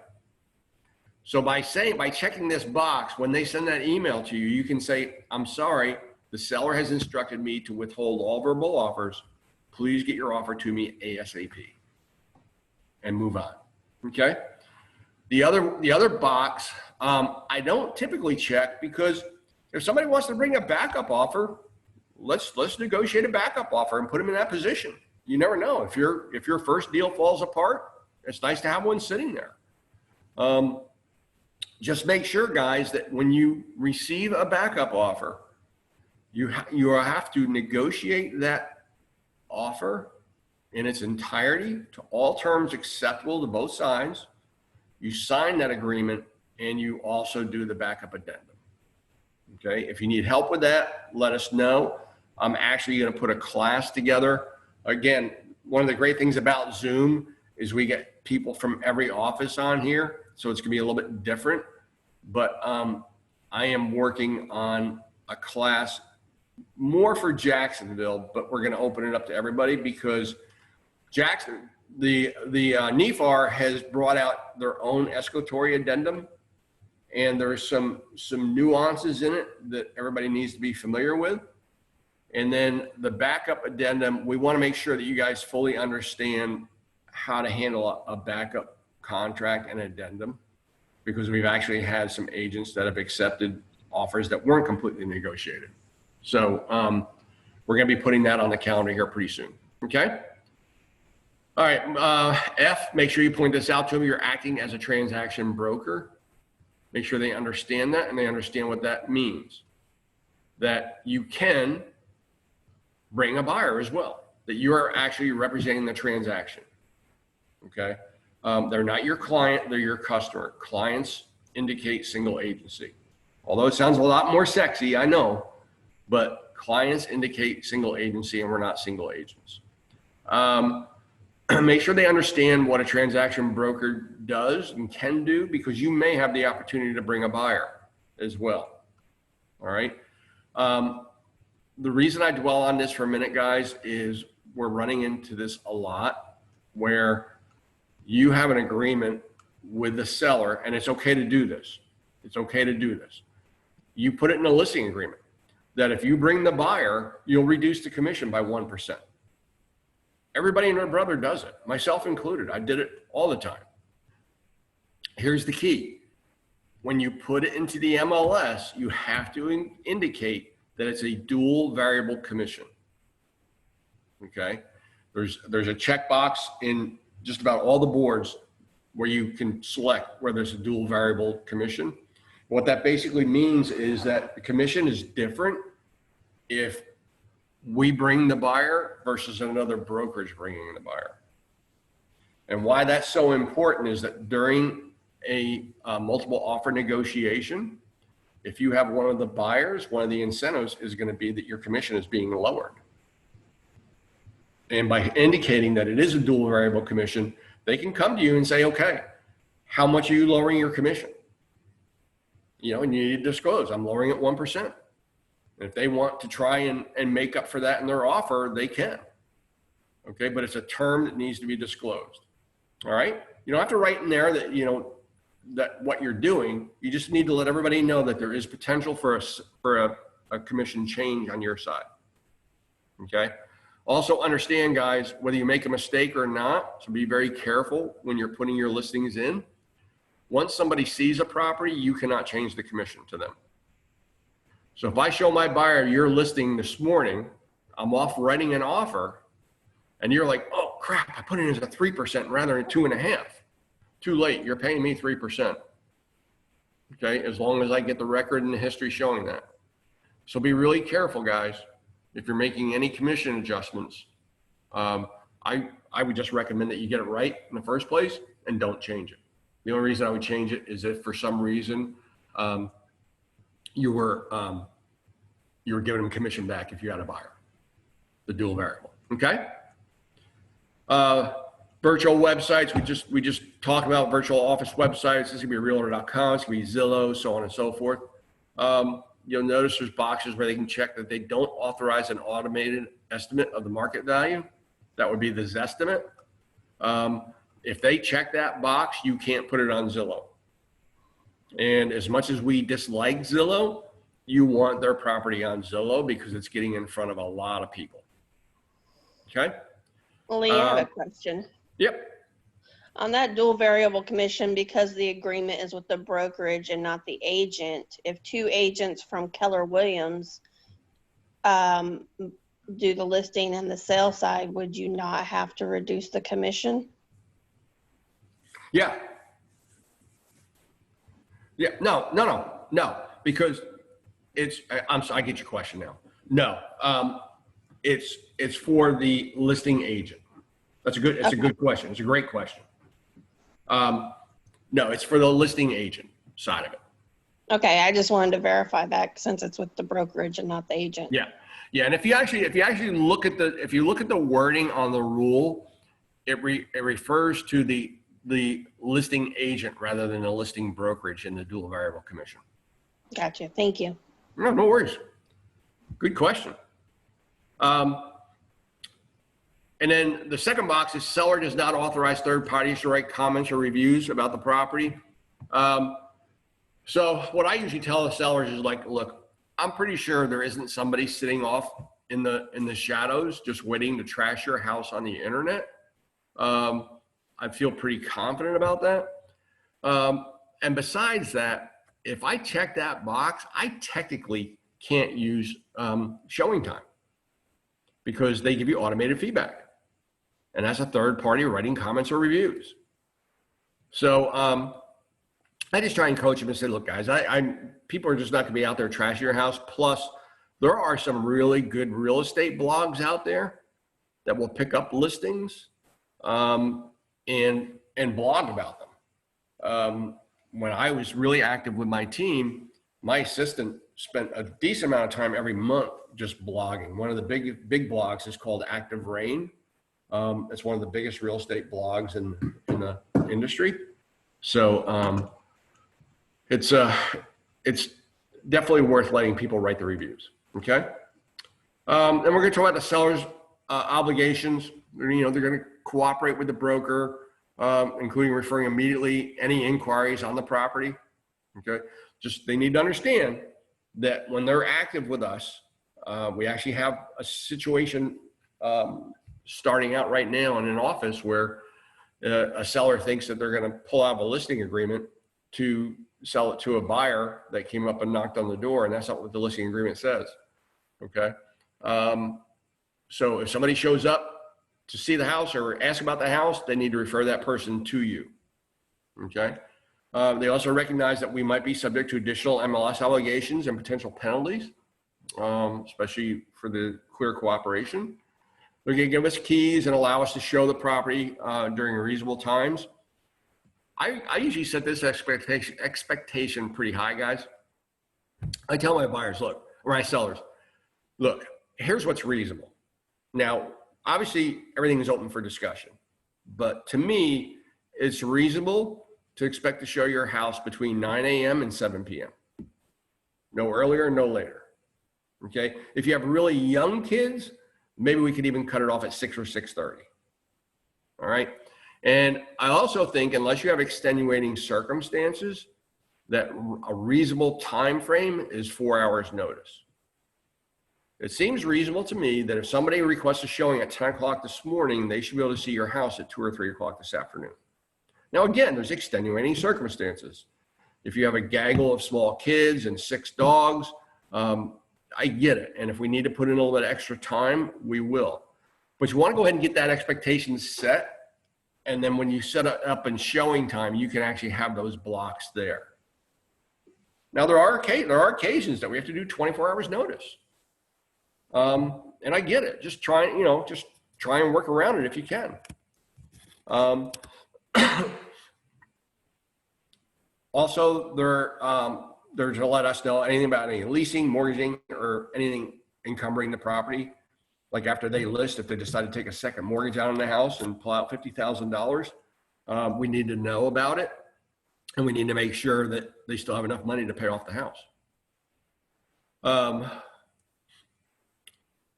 So by checking this box, when they send that email to you, you can say, I'm sorry, the seller has instructed me to withhold all verbal offers. Please get your offer to me ASAP and move on. Okay. The other box, I don't typically check, because if somebody wants to bring a backup offer, let's negotiate a backup offer and put them in that position. You never know. If your first deal falls apart, it's nice to have one sitting there. Just make sure, guys, that when you receive a backup offer, you have to negotiate that offer in its entirety to all terms acceptable to both sides. You sign that agreement, and you also do the backup addendum. Okay. If you need help with that, let us know. I'm actually going to put a class together. Again, one of the great things about Zoom is we get people from every office on here, so it's going to be a little bit different. But I am working on a class more for Jacksonville, but we're going to open it up to everybody, because the NEFAR has brought out their own escalatory addendum, and there's some nuances in it that everybody needs to be familiar with. And then the backup addendum, we want to make sure that you guys fully understand how to handle a backup contract and addendum, because we've actually had some agents that have accepted offers that weren't completely negotiated. So we're going to be putting that on the calendar here pretty soon. Okay. All right. F, make sure you point this out to them. You're acting as a transaction broker. Make sure they understand that, and they understand what that means, that you can bring a buyer as well. that you are actually representing the transaction. Okay. They're not your client, they're your customer. Clients indicate single agency. Although it sounds a lot more sexy, I know, but clients indicate single agency and we're not single agents. Make sure they understand what a transaction broker does and can do, because you may have the opportunity to bring a buyer as well. All right. The reason I dwell on this for a minute, guys, is we're running into this a lot where you have an agreement with the seller, and it's okay to do this. It's okay to do this. You put it in a listing agreement that if you bring the buyer, you'll reduce the commission by 1%. Everybody and their brother does it, myself included. I did it all the time. Here's the key. When you put it into the MLS, you have to indicate that it's a dual variable commission. Okay? There's a checkbox in just about all the boards where you can select where there's a dual variable commission. What that basically means is that the commission is different if we bring the buyer versus another brokerage bringing the buyer. And why that's so important is that during a multiple offer negotiation, if you have one of the buyers, one of the incentives is going to be that your commission is being lowered. And by indicating that it is a dual variable commission, they can come to you and say, okay, how much are you lowering your commission? You know, and you need to disclose, I'm lowering it 1%. And if they want to try and make up for that in their offer, they can. Okay, but it's a term that needs to be disclosed. All right, you don't have to write in there that, you know, that what you're doing. You just need to let everybody know that there is potential for a commission change on your side. Okay. Also understand, guys, whether you make a mistake or not, so be very careful when you're putting your listings in. Once somebody sees a property, you cannot change the commission to them. So if I show my buyer your listing this morning, I'm off writing an offer, and you're like, oh crap, I put it in as a 3% rather than 2.5%. Too late, you're paying me 3%. Okay, as long as I get the record and the history showing that. So be really careful, guys. If you're making any commission adjustments, I would just recommend that you get it right in the first place and don't change it. The only reason I would change it is if for some reason you were giving them commission back if you had a buyer, the dual variable. Okay. Virtual websites. We just talked about virtual office websites. This is gonna be realtor.com. It's gonna be Zillow, so on and so forth. You'll notice there's boxes where they can check that they don't authorize an automated estimate of the market value. That would be the Zestimate. If they check that box, you can't put it on Zillow. And as much as we dislike Zillow, you want their property on Zillow because it's getting in front of a lot of people. Okay? Lee, I have a question. Yep. On that dual variable commission, because the agreement is with the brokerage and not the agent, if two agents from Keller Williams do the listing and the sale side, would you not have to reduce the commission? Yeah. Yeah. No. Because it's, I get your question now. No. It's for the listing agent. It's a good question. It's a great question. No, it's for the listing agent side of it. Okay, I just wanted to verify that since it's with the brokerage and not the agent. Yeah. Yeah. And if you actually look at the wording on the rule, it refers to the listing agent rather than the listing brokerage in the dual variable commission. Gotcha. Thank you. No worries. Good question. And then the second box is seller does not authorize third parties to write comments or reviews about the property. So what I usually tell the sellers is like, look, I'm pretty sure there isn't somebody sitting off in the shadows just waiting to trash your house on the internet. I feel pretty confident about that. And besides that, if I check that box, I technically can't use showing time because they give you automated feedback. And that's a third party writing comments or reviews. So I just try and coach them and say, look, guys, people are just not gonna be out there trashing your house. Plus, there are some really good real estate blogs out there that will pick up listings and blog about them. When I was really active with my team, my assistant spent a decent amount of time every month just blogging. One of the big blogs is called Active Rain. It's one of the biggest real estate blogs in the industry. So it's definitely worth letting people write the reviews. Okay. And we're going to talk about the seller's obligations. They're going to cooperate with the broker, including referring immediately any inquiries on the property. Okay. Just, they need to understand that when they're active with us, we actually have a situation starting out right now in an office where a seller thinks that they're going to pull out of a listing agreement to sell it to a buyer that came up and knocked on the door, and that's not what the listing agreement says. Okay. So if somebody shows up to see the house or ask about the house, they need to refer that person to you. Okay. They also recognize that we might be subject to additional MLS obligations and potential penalties, especially for the clear cooperation. They're going to give us keys and allow us to show the property during reasonable times. I usually set this expectation pretty high, guys. I tell my buyers, look, or my sellers, look, here's what's reasonable. Now, obviously, everything is open for discussion, but to me, it's reasonable to expect to show your house between 9 a.m. and 7 p.m. No earlier, no later. Okay. If you have really young kids, maybe we could even cut it off at 6 or 6:30. All right. And I also think, unless you have extenuating circumstances, that a reasonable time frame is 4 hours notice. It seems reasonable to me that if somebody requests a showing at 10 o'clock this morning, they should be able to see your house at 2 or 3 o'clock this afternoon. Now, again, there's extenuating circumstances. If you have a gaggle of small kids and 6 dogs, I get it. And if we need to put in a little bit of extra time, we will. But you want to go ahead and get that expectation set. And then when you set it up in showing time, you can actually have those blocks there. Now, there are occasions that we have to do 24 hours notice. And I get it. Just try and work around it if you can. Also, they're to let us know anything about any leasing, mortgaging, or anything encumbering the property. Like after they list, if they decide to take a second mortgage out on the house and pull out $50,000, we need to know about it. And we need to make sure that they still have enough money to pay off the house.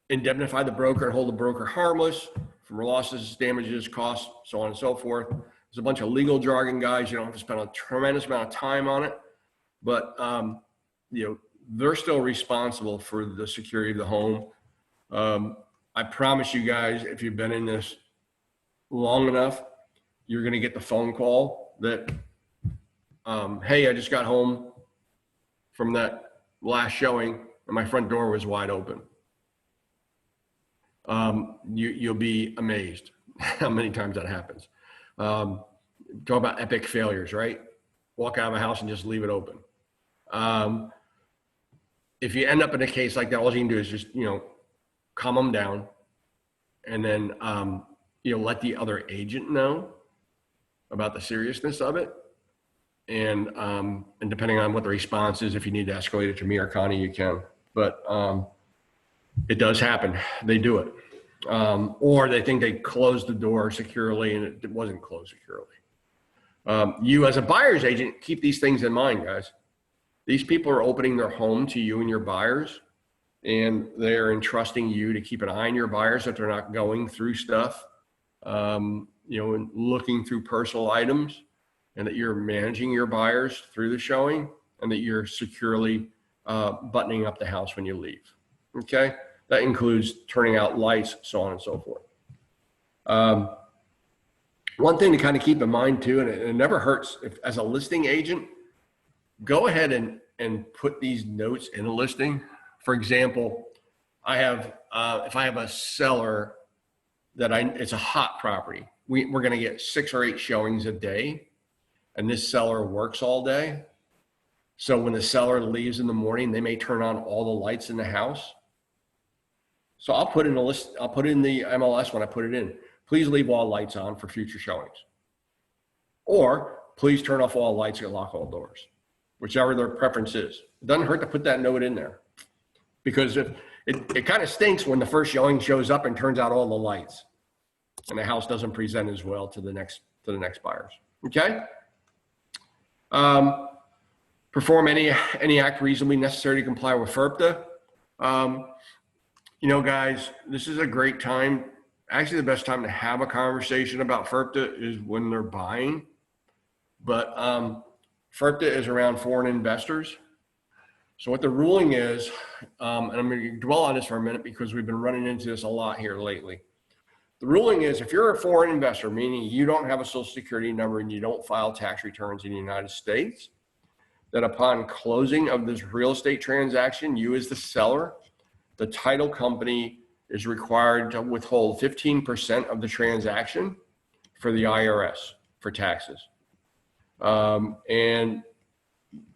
Indemnify the broker and hold the broker harmless for losses, damages, costs, so on and so forth. There's a bunch of legal jargon, guys. You don't have to spend a tremendous amount of time on it, but they're still responsible for the security of the home. I promise you guys, if you've been in this long enough, you're going to get the phone call that, hey, I just got home from that last showing and my front door was wide open. You'll be amazed how many times that happens. Talk about epic failures, right? Walk out of a house and just leave it open. If you end up in a case like that, all you can do is just, calm them down, and then, let the other agent know about the seriousness of it. And depending on what the response is, if you need to escalate it to me or Connie, you can, but, it does happen. They do it. Or they think they closed the door securely and it wasn't closed securely. You as a buyer's agent, keep these things in mind, guys. These people are opening their home to you and your buyers, and they're entrusting you to keep an eye on your buyers that they're not going through stuff, and looking through personal items, and that you're managing your buyers through the showing, and that you're securely buttoning up the house when you leave. Okay, that includes turning out lights, so on and so forth. One thing to kind of keep in mind too, and it never hurts, if as a listing agent, go ahead and put these notes in a listing. For example, I have if I have a seller that it's a hot property, we're going to get 6 or 8 showings a day, and this seller works all day. So when the seller leaves in the morning, they may turn on all the lights in the house. So I'll put in a list, I'll put in the MLS when I put it in. Please leave all lights on for future showings. Or please turn off all lights and lock all doors, whichever their preference is. It doesn't hurt to put that note in there. Because if it kind of stinks when the first showing shows up and turns out all the lights and the house doesn't present as well to the next buyers. Okay? Perform any act reasonably necessary to comply with FERPTA. You know, guys, this is a great time. Actually, the best time to have a conversation about FERPTA is when they're buying. But FERPTA is around foreign investors. So what the ruling is, and I'm going to dwell on this for a minute because we've been running into this a lot here lately. The ruling is if you're a foreign investor, meaning you don't have a social security number and you don't file tax returns in the United States, that upon closing of this real estate transaction, you as the seller, the title company is required to withhold 15% of the transaction for the IRS for taxes. And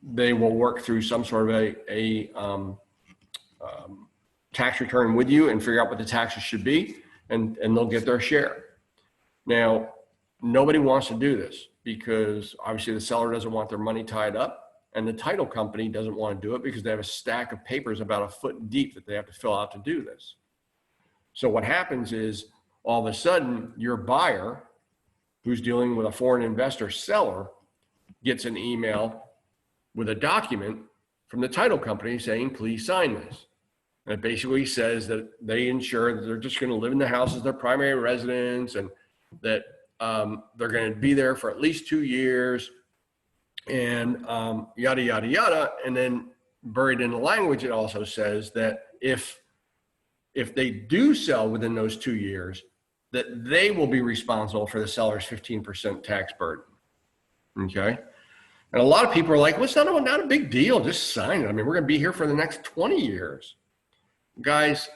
they will work through some sort of a tax return with you and figure out what the taxes should be, and they'll get their share. Now, nobody wants to do this because obviously the seller doesn't want their money tied up, and the title company doesn't want to do it because they have a stack of papers about a foot deep that they have to fill out to do this. So what happens is all of a sudden your buyer, who's dealing with a foreign investor seller, gets an email with a document from the title company saying, please sign this. And it basically says that they ensure that they're just going to live in the house as their primary residence, and that they're going to be there for at least 2 years, and yada, yada, yada. And then buried in the language, it also says that if they do sell within those 2 years, that they will be responsible for the seller's 15% tax burden. Okay. And a lot of people are like, well, it's not a big deal. Just sign it. I mean, we're going to be here for the next 20 years. Guys,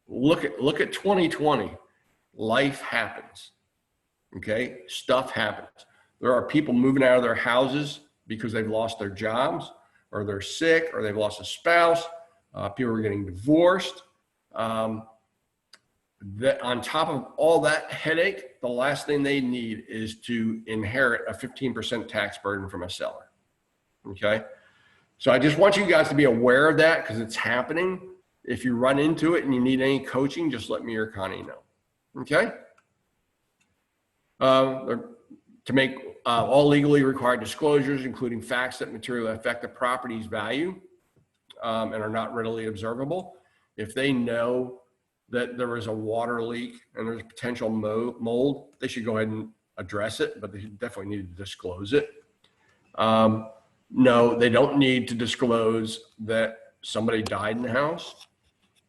look at 2020. Life happens. Okay. Stuff happens. There are people moving out of their houses because they've lost their jobs, or they're sick, or they've lost a spouse. People are getting divorced. That on top of all that headache, the last thing they need is to inherit a 15% tax burden from a seller. Okay. So I just want you guys to be aware of that because it's happening. If you run into it and you need any coaching, just let me or Connie know. Okay. To make all legally required disclosures, including facts that materially affect the property's value and are not readily observable. If they know that there is a water leak and there's potential mold, they should go ahead and address it, but they definitely need to disclose it. No, they don't need to disclose that somebody died in the house.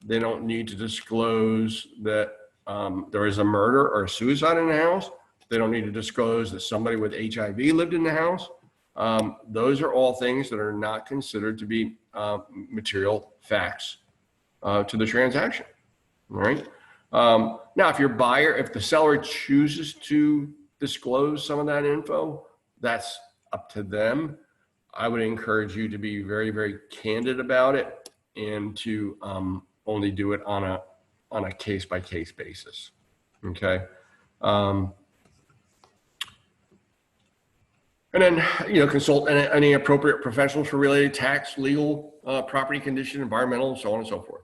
They don't need to disclose that there is a murder or a suicide in the house. They don't need to disclose that somebody with HIV lived in the house. Those are all things that are not considered to be material facts to the transaction. All right. Now, if the seller chooses to disclose some of that info, that's up to them. I would encourage you to be very, very candid about it and to only do it on a case-by-case basis. Okay. And then, consult any appropriate professionals for related tax, legal, property condition, environmental, and so on and so forth.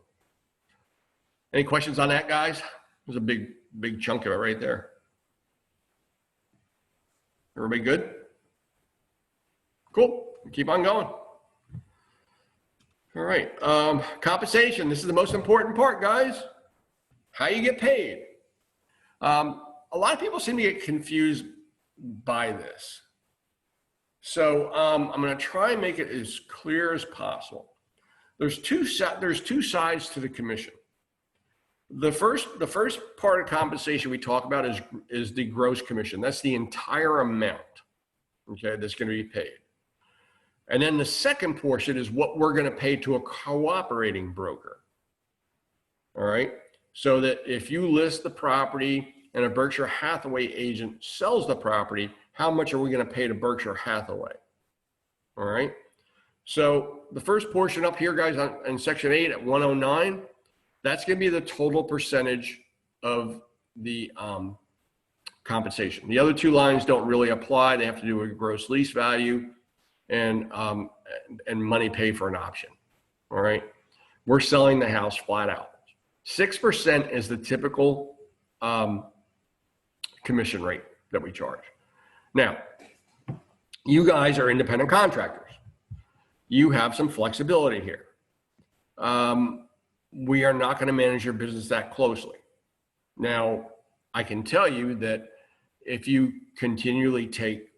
Any questions on that, guys? There's a big chunk of it right there. Everybody good? Cool. Keep on going. All right. Compensation. This is the most important part, guys. How you get paid. A lot of people seem to get confused by this. So I'm going to try and make it as clear as possible. There's two sides to the commission. The first part of compensation we talk about is the gross commission. That's the entire amount, okay, that's going to be paid. And then the second portion is what we're going to pay to a cooperating broker. All right. So that if you list the property and a Berkshire Hathaway agent sells the property, how much are we going to pay to Berkshire Hathaway? All right. So the first portion up here, guys, in section 8 at 109, That's going to be the total percentage of the compensation. The other two lines don't really apply. They have to do with gross lease value and money paid for an option. All right. We're selling the house flat out. 6% is the typical commission rate that we charge. Now, you guys are independent contractors. You have some flexibility here. We are not going to manage your business that closely. Now, I can tell you that if you continually take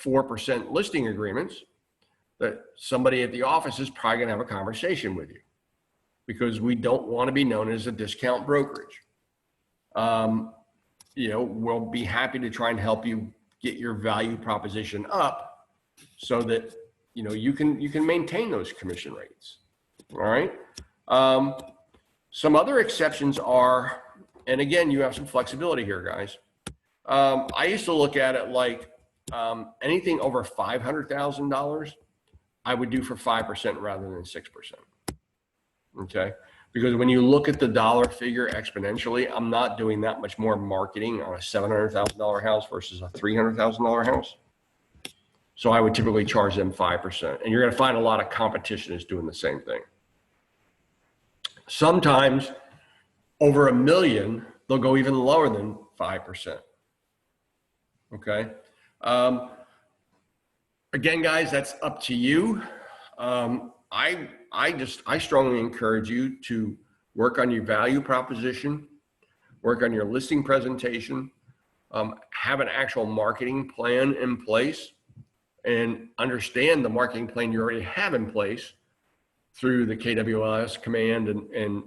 4% listing agreements, that somebody at the office is probably going to have a conversation with you, because we don't want to be known as a discount brokerage. You know, we'll be happy to try and help you get your value proposition up so that, you know, you can maintain those commission rates. All right. Some other exceptions are, and again, you have some flexibility here, guys. I used to look at it like anything over $500,000, I would do for 5% rather than 6%. Okay. Because when you look at the dollar figure exponentially, I'm not doing that much more marketing on a $700,000 house versus a $300,000 house. So I would typically charge them 5%. And you're going to find a lot of competition is doing the same thing. Sometimes over $1 million, they'll go even lower than 5%. Okay. Again, guys, that's up to you. I strongly encourage you to work on your value proposition, work on your listing presentation, have an actual marketing plan in place, and understand the marketing plan you already have in place through the KWS command and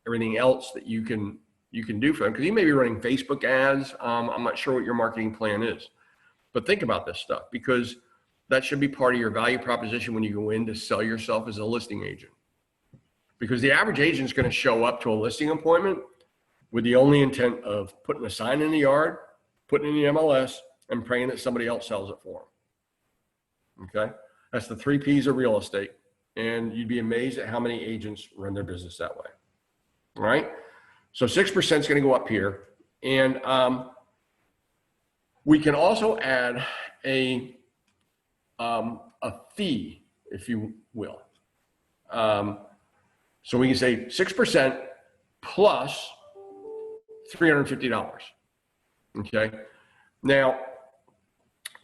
everything else that you can do for them. Because you may be running Facebook ads. I'm not sure what your marketing plan is, but think about this stuff, because that should be part of your value proposition when you go in to sell yourself as a listing agent. Because the average agent is going to show up to a listing appointment with the only intent of putting a sign in the yard, putting in the MLS, and praying that somebody else sells it for them. Okay? That's the 3 Ps of real estate. And you'd be amazed at how many agents run their business that way. All right? So 6% is going to go up here. And we can also add a fee, if you will. So we can say 6% plus $350. Okay. Now,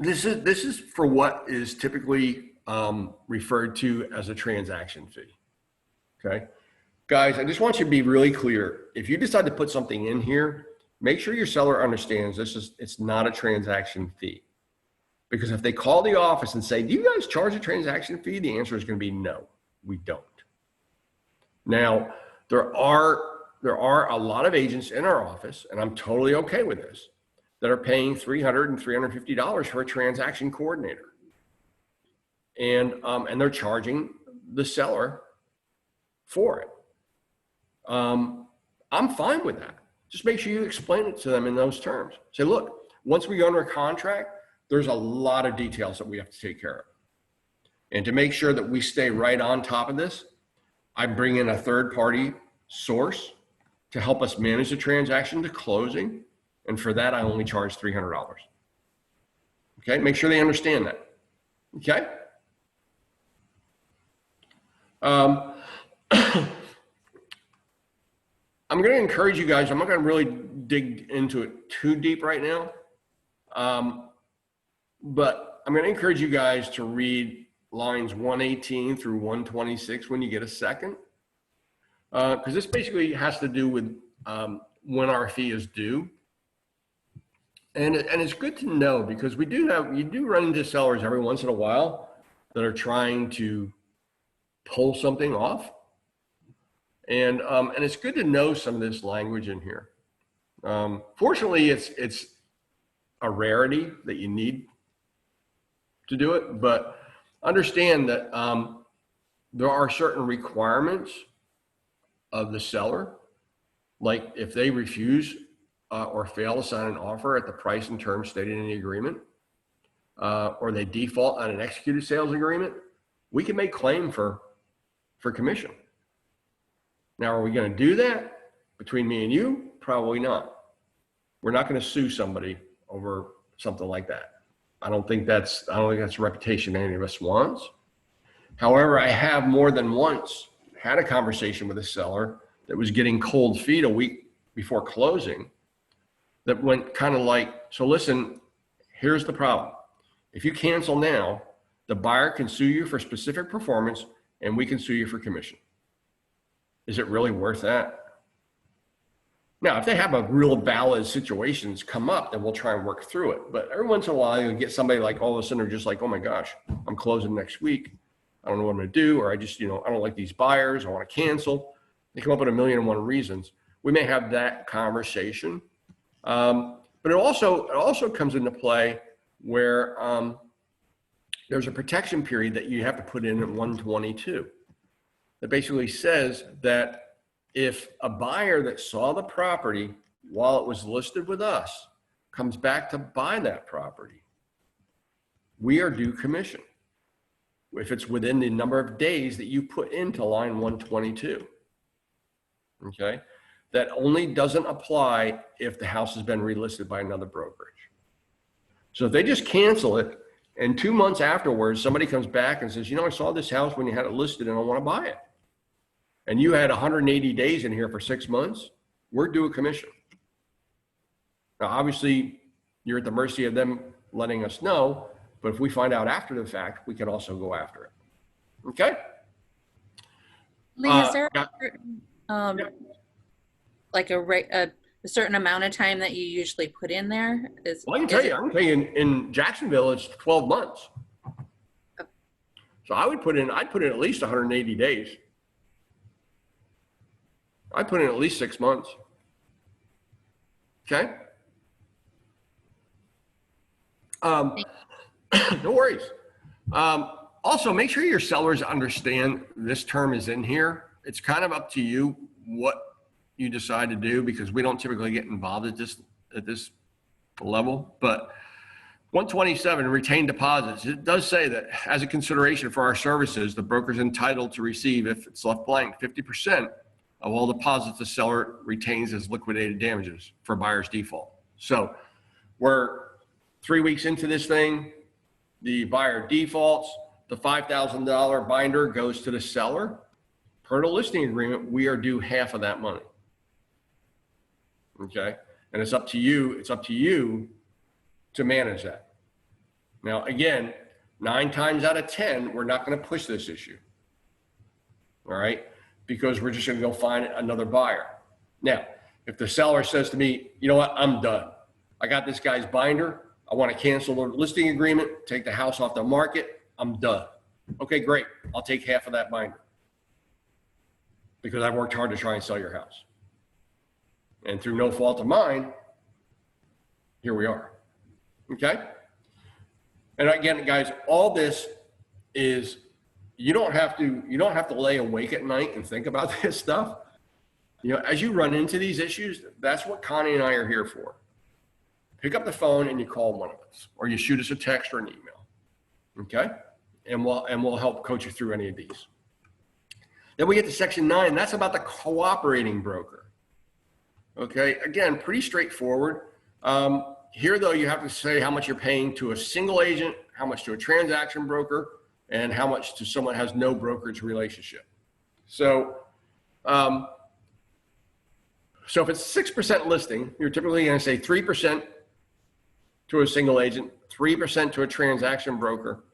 this is for what is typically referred to as a transaction fee. Okay. Guys, I just want you to be really clear. If you decide to put something in here, make sure your seller understands it's not a transaction fee. Because if they call the office and say, do you guys charge a transaction fee? The answer is going to be no, we don't. Now, there are a lot of agents in our office, and I'm totally okay with this, that are paying $300 and $350 for a transaction coordinator. And they're charging the seller for it. I'm fine with that. Just make sure you explain it to them in those terms. Say, look, once we go under a contract, there's a lot of details that we have to take care of. And to make sure that we stay right on top of this, I bring in a third-party source to help us manage the transaction to closing. And for that, I only charge $300. Okay, make sure they understand that. Okay. I'm going to encourage you guys. I'm not going to really dig into it too deep right now. But I'm going to encourage you guys to read lines 118 through 126 when you get a second. Because this basically has to do with when our fee is due. And it's good to know, because you do run into sellers every once in a while that are trying to pull something off. And it's good to know some of this language in here. Fortunately, it's a rarity that you need to do it, but understand that there are certain requirements of the seller. Like if they refuse or fail to sign an offer at the price and terms stated in the agreement, or they default on an executed sales agreement, we can make claim for commission. Now, are we going to do that? Between me and you, probably not. We're not going to sue somebody over something like that. I don't think that's a reputation any of us wants. However, I have more than once had a conversation with a seller that was getting cold feet a week before closing that went kind of like, so listen, here's the problem. If you cancel now, the buyer can sue you for specific performance and we can sue you for commission. Is it really worth that? Now, if they have a real valid situations come up, then we'll try and work through it. But every once in a while, you get somebody like all of a sudden they're just like, oh my gosh, I'm closing next week. I don't know what I'm going to do. Or I just, I don't like these buyers. I want to cancel. They come up with 1,000,001 reasons. We may have that conversation. But it also comes into play where there's a protection period that you have to put in at 122 that basically says that if a buyer that saw the property while it was listed with us comes back to buy that property, we are due commission if it's within the number of days that you put into line 122. Okay? That only doesn't apply if the house has been relisted by another brokerage. So if they just cancel it and 2 months afterwards, somebody comes back and says, I saw this house when you had it listed and I want to buy it. And you had 180 days in here for 6 months, we're due a commission. Now, obviously, you're at the mercy of them letting us know, but if we find out after the fact, we can also go after it. Okay? Lee, is there a certain, like a certain amount of time that you usually put in there? Well, I can tell you in Jacksonville, it's 12 months. So I'd put in at least 180 days. I put in at least 6 months. Okay. No worries. Also, make sure your sellers understand this term is in here. It's kind of up to you what you decide to do because we don't typically get involved at this level. But 127, retained deposits. It does say that as a consideration for our services, the broker is entitled to receive, if it's left blank, 50% of all deposits the seller retains as liquidated damages for buyer's default. So we're 3 weeks into this thing, the buyer defaults, the $5,000 binder goes to the seller. Per the listing agreement, we are due half of that money. Okay, and it's up to you to manage that. Now, again, 9 times out of 10, we're not going to push this issue. All right. Because we're just going to go find another buyer. Now, if the seller says to me, you know what, I'm done. I got this guy's binder. I want to cancel the listing agreement, take the house off the market. I'm done. Okay, great. I'll take half of that binder because I've worked hard to try and sell your house. And through no fault of mine, here we are. Okay. And again, guys, all this is, you don't have to lay awake at night and think about this stuff. As you run into these issues, that's what Connie and I are here for. Pick up the phone and you call one of us, or you shoot us a text or an email. Okay? And we'll help coach you through any of these. Then we get to section 9. That's about the cooperating broker. Okay? Again, pretty straightforward. Here though, you have to say how much you're paying to a single agent, how much to a transaction broker, and how much to someone who has no brokerage relationship. So, so if it's 6% listing, you're typically going to say 3% to a single agent, 3% to a transaction broker.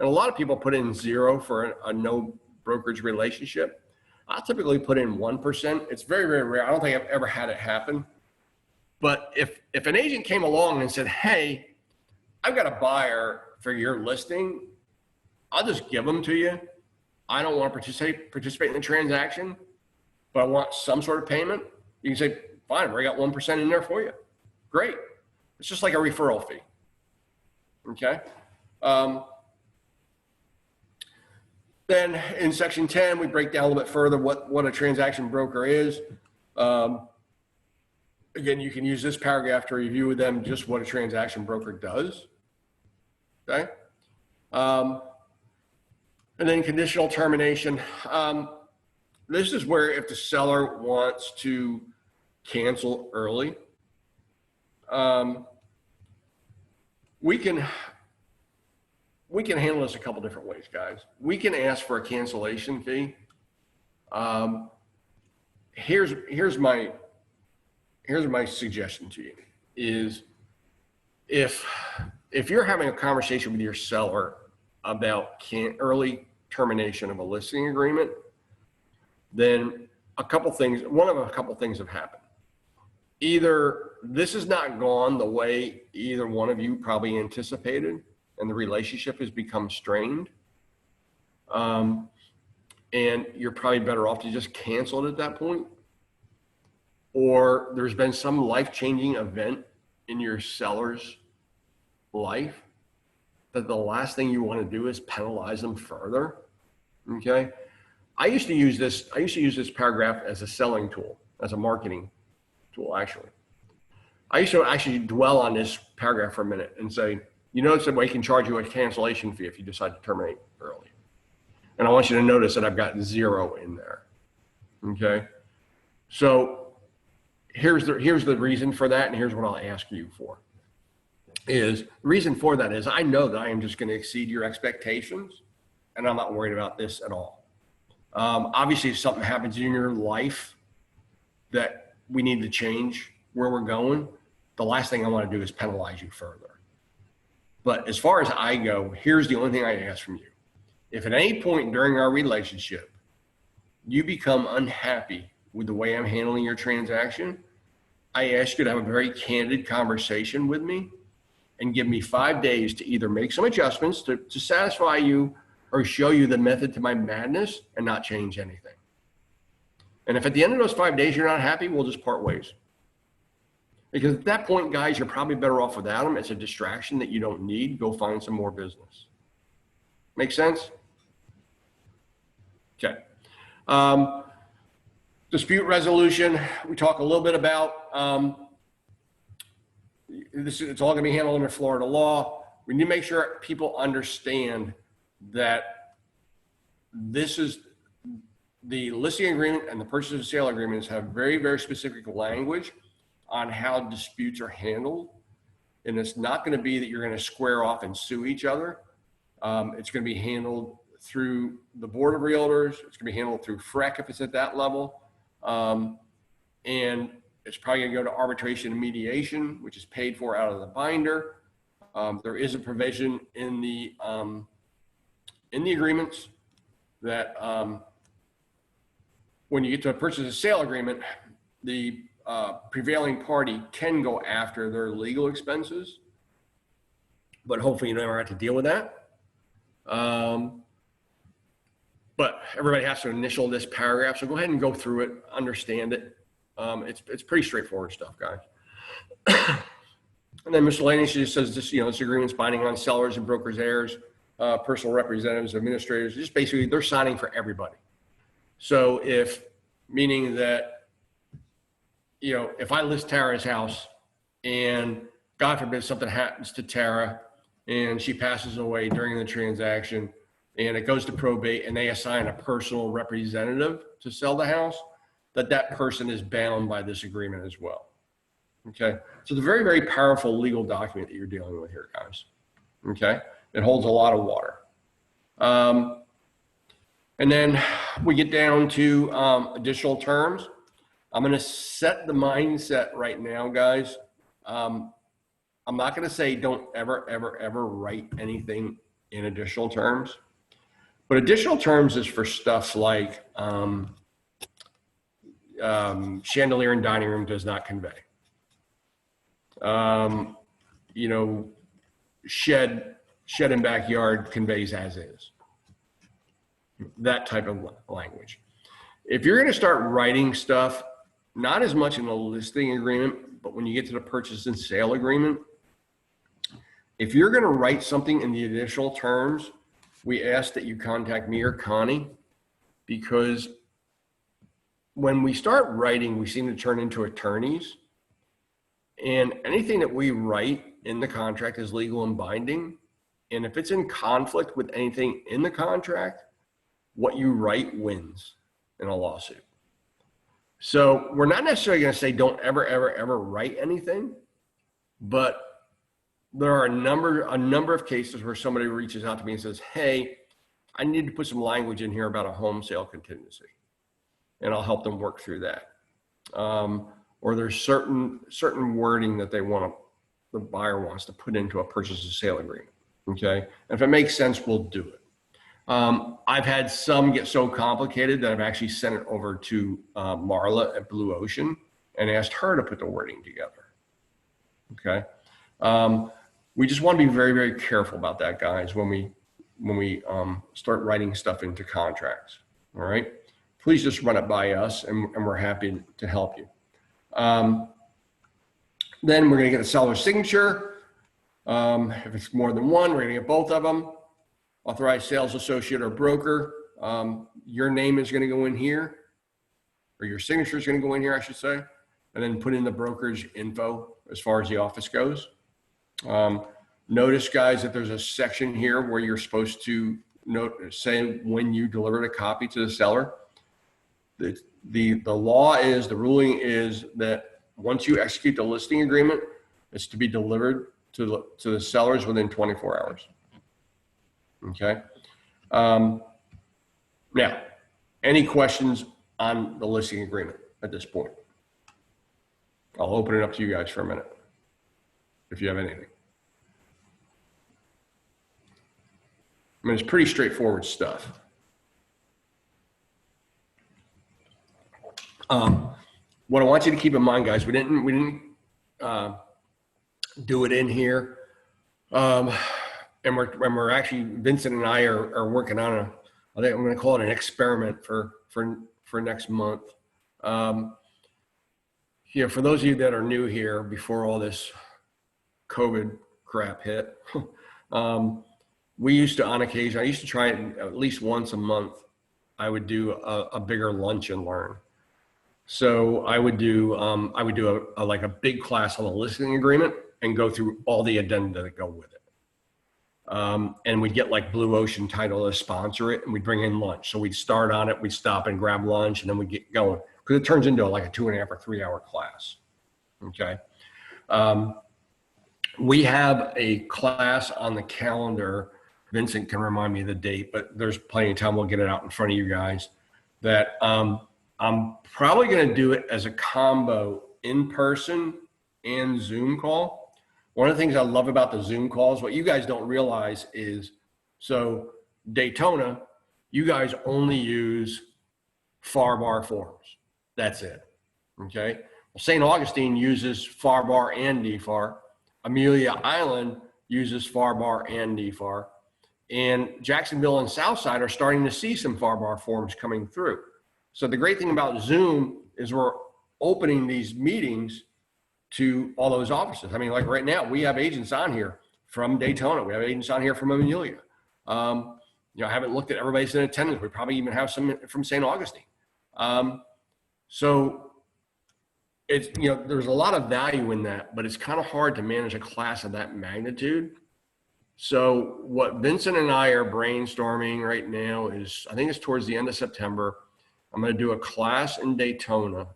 And a lot of people put in 0 for a no brokerage relationship. I'll typically put in 1%. It's very, very rare. I don't think I've ever had it happen. But if an agent came along and said, hey, I've got a buyer for your listing, I'll just give them to you. I don't want to participate in the transaction, but I want some sort of payment. You can say, fine, we got 1% in there for you. Great. It's just like a referral fee. Okay. Then in section 10, we break down a little bit further what a transaction broker is. Again, you can use this paragraph to review with them just what a transaction broker does. Okay. And then conditional termination. This is where if the seller wants to cancel early, we can handle this a couple different ways, guys. We can ask for a cancellation fee. Here's my suggestion to you is if you're having a conversation with your seller about early termination of a listing agreement, then a couple things have happened. Either this has not gone the way either one of you probably anticipated, and the relationship has become strained. And you're probably better off to just cancel it at that point. Or there's been some life-changing event in your seller's life that the last thing you want to do is penalize them further. Okay. I used to use this paragraph as a selling tool, as a marketing tool, actually. I used to actually dwell on this paragraph for a minute and say, you notice that we can charge you a cancellation fee if you decide to terminate early. And I want you to notice that I've got 0 in there. Okay. So here's the reason for that. And here's what I'll ask you for. The reason for that is I know that I am just going to exceed your expectations, and I'm not worried about this at all. Obviously, if something happens in your life that we need to change where we're going, the last thing I want to do is penalize you further. But as far as I go, here's the only thing I ask from you. If at any point during our relationship, you become unhappy with the way I'm handling your transaction, I ask you to have a very candid conversation with me and give me 5 days to either make some adjustments to satisfy you or show you the method to my madness and not change anything. And if at the end of those 5 days you're not happy, we'll just part ways. Because at that point, guys, you're probably better off without them. It's a distraction that you don't need. Go find some more business. Make sense? Okay. Dispute resolution, we talk a little bit about. It's all going to be handled under Florida law. We need to make sure people understand that this is the listing agreement and the purchase and sale agreements have very, very specific language on how disputes are handled. And it's not going to be that you're going to square off and sue each other. It's going to be handled through the Board of Realtors. It's going to be handled through FREC if it's at that level. And it's probably going to go to arbitration and mediation, which is paid for out of the binder. There is a provision in the agreements that when you get to a purchase and sale agreement, the prevailing party can go after their legal expenses, but hopefully you never have to deal with that. But everybody has to initial this paragraph, so go ahead and go through it, understand it. It's pretty straightforward stuff, guys. And then miscellaneous just says this, this agreement's binding on sellers and brokers, heirs, personal representatives, administrators. Just basically they're signing for everybody. So meaning that, if I list Tara's house and God forbid something happens to Tara and she passes away during the transaction and it goes to probate and they assign a personal representative to sell the house, that person is bound by this agreement as well. Okay. So it's a very, very powerful legal document that you're dealing with here, guys. Okay. It holds a lot of water. And then we get down to additional terms. I'm going to set the mindset right now, guys. I'm not going to say don't ever, ever, ever write anything in additional terms. But additional terms is for stuff like chandelier and dining room does not convey. Shed and backyard conveys as is. That type of language. If you're going to start writing stuff, not as much in the listing agreement, but when you get to the purchase and sale agreement, if you're going to write something in the additional terms, we ask that you contact me or Connie, because when we start writing, we seem to turn into attorneys, and anything that we write in the contract is legal and binding. And if it's in conflict with anything in the contract, what you write wins in a lawsuit. So we're not necessarily going to say don't ever, ever, ever write anything, but there are a number of cases where somebody reaches out to me and says, hey, I need to put some language in here about a home sale contingency, and I'll help them work through that. Or there's certain wording that the buyer wants to put into a purchase and sale agreement. Okay. And if it makes sense, we'll do it. I've had some get so complicated that I've actually sent it over to Marla at Blue Ocean and asked her to put the wording together. Okay. We just want to be very, very careful about that, guys, when we start writing stuff into contracts. All right. Please just run it by us, and we're happy to help you. Then we're going to get a seller's signature. If it's more than one, we're going to get both of them. Authorized sales associate or broker. Your name is going to go in here, or your signature is going to go in here, I should say, and then put in the brokerage info as far as the office goes. Notice, guys, that there's a section here where you're supposed to say when you delivered a copy to the seller. The law is, the ruling is that once you execute the listing agreement, it's to be delivered to the sellers within 24 hours. Okay. Now, any questions on the listing agreement at this point? I'll open it up to you guys for a minute, if you have anything. I mean, it's pretty straightforward stuff. What I want you to keep in mind, guys, we didn't do it in here. And we're actually, Vincent and I are working on I think I'm going to call it an experiment for next month. For those of you that are new here, before all this COVID crap hit, we used to, on occasion, I used to try it at least once a month. I would do a bigger lunch and learn. So I would do like a big class on the listing agreement and go through all the addenda that go with it. And we'd get like Blue Ocean Title to sponsor it, and we'd bring in lunch. So we'd start on it, we'd stop and grab lunch, and then we'd get going, because it turns into like a 2.5 or 3 hour class. Okay. We have a class on the calendar. Vincent can remind me of the date, but there's plenty of time. We'll get it out in front of you guys. That I'm probably going to do it as a combo in person and Zoom call. One of the things I love about the Zoom calls, what you guys don't realize is, so Daytona, you guys only use FAR/BAR forms. That's it. Okay. Well, St. Augustine uses FAR/BAR and DFAR. Amelia Island uses FAR/BAR and DFAR. And Jacksonville and Southside are starting to see some FAR/BAR forms coming through. So the great thing about Zoom is we're opening these meetings to all those offices. I mean, like right now, we have agents on here from Daytona. We have agents on here from Amelia. I haven't looked at everybody's in attendance. We probably even have some from St. Augustine. So it's, there's a lot of value in that, but it's kind of hard to manage a class of that magnitude. So what Vincent and I are brainstorming right now is, I think it's towards the end of September, I'm going to do a class in Daytona,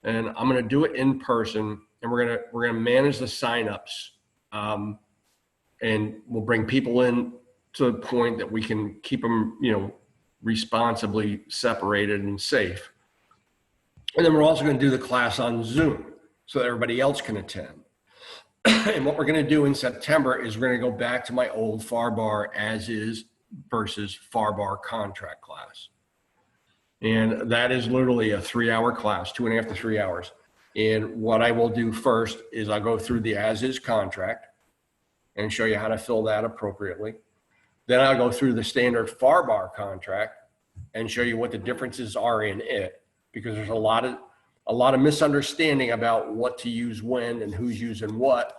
and I'm going to do it in person, and we're going to manage the signups, and we'll bring people in to the point that we can keep them, responsibly separated and safe. And then we're also going to do the class on Zoom so that everybody else can attend. And what we're going to do in September is we're going to go back to my old FAR/BAR as is versus FAR/BAR contract class. And that is literally a 3 hour class, 2.5 to 3 hours. And what I will do first is I'll go through the as is contract and show you how to fill that appropriately. Then I'll go through the standard FAR/BAR contract and show you what the differences are in it, because there's a lot of misunderstanding about what to use when and who's using what.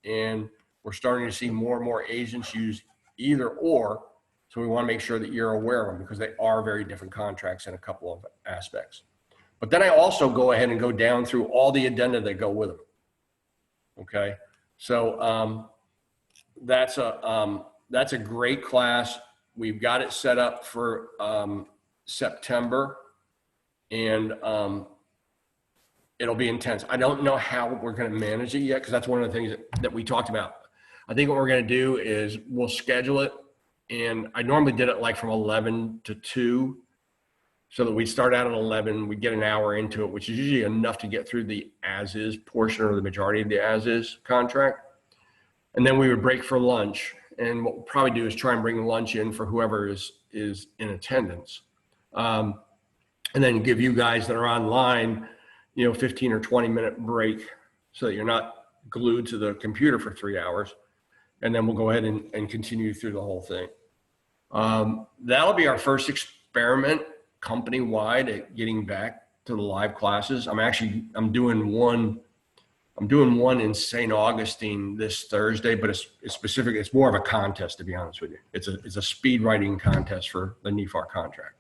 And we're starting to see more and more agents use either or. So we want to make sure that you're aware of them, because they are very different contracts in a couple of aspects. But then I also go ahead and go down through all the addenda that go with them. Okay. So that's a great class. We've got it set up for September. And It'll be intense. I don't know how we're going to manage it yet, because that's one of the things that we talked about. I think what we're going to do is we'll schedule it, and I normally did it like from 11 to 2, so that we start out at 11, we get an hour into it, which is usually enough to get through the as-is portion or the majority of the as-is contract. And then we would break for lunch. And what we'll probably do is try and bring lunch in for whoever is in attendance. And then give you guys that are online, 15 or 20 minute break so that you're not glued to the computer for 3 hours. And then we'll go ahead and continue through the whole thing. That'll be our first experiment company-wide at getting back to the live classes. I'm doing one in St. Augustine this Thursday, but it's specific. It's more of a contest, to be honest with you. It's a speed writing contest for the NEFAR contract.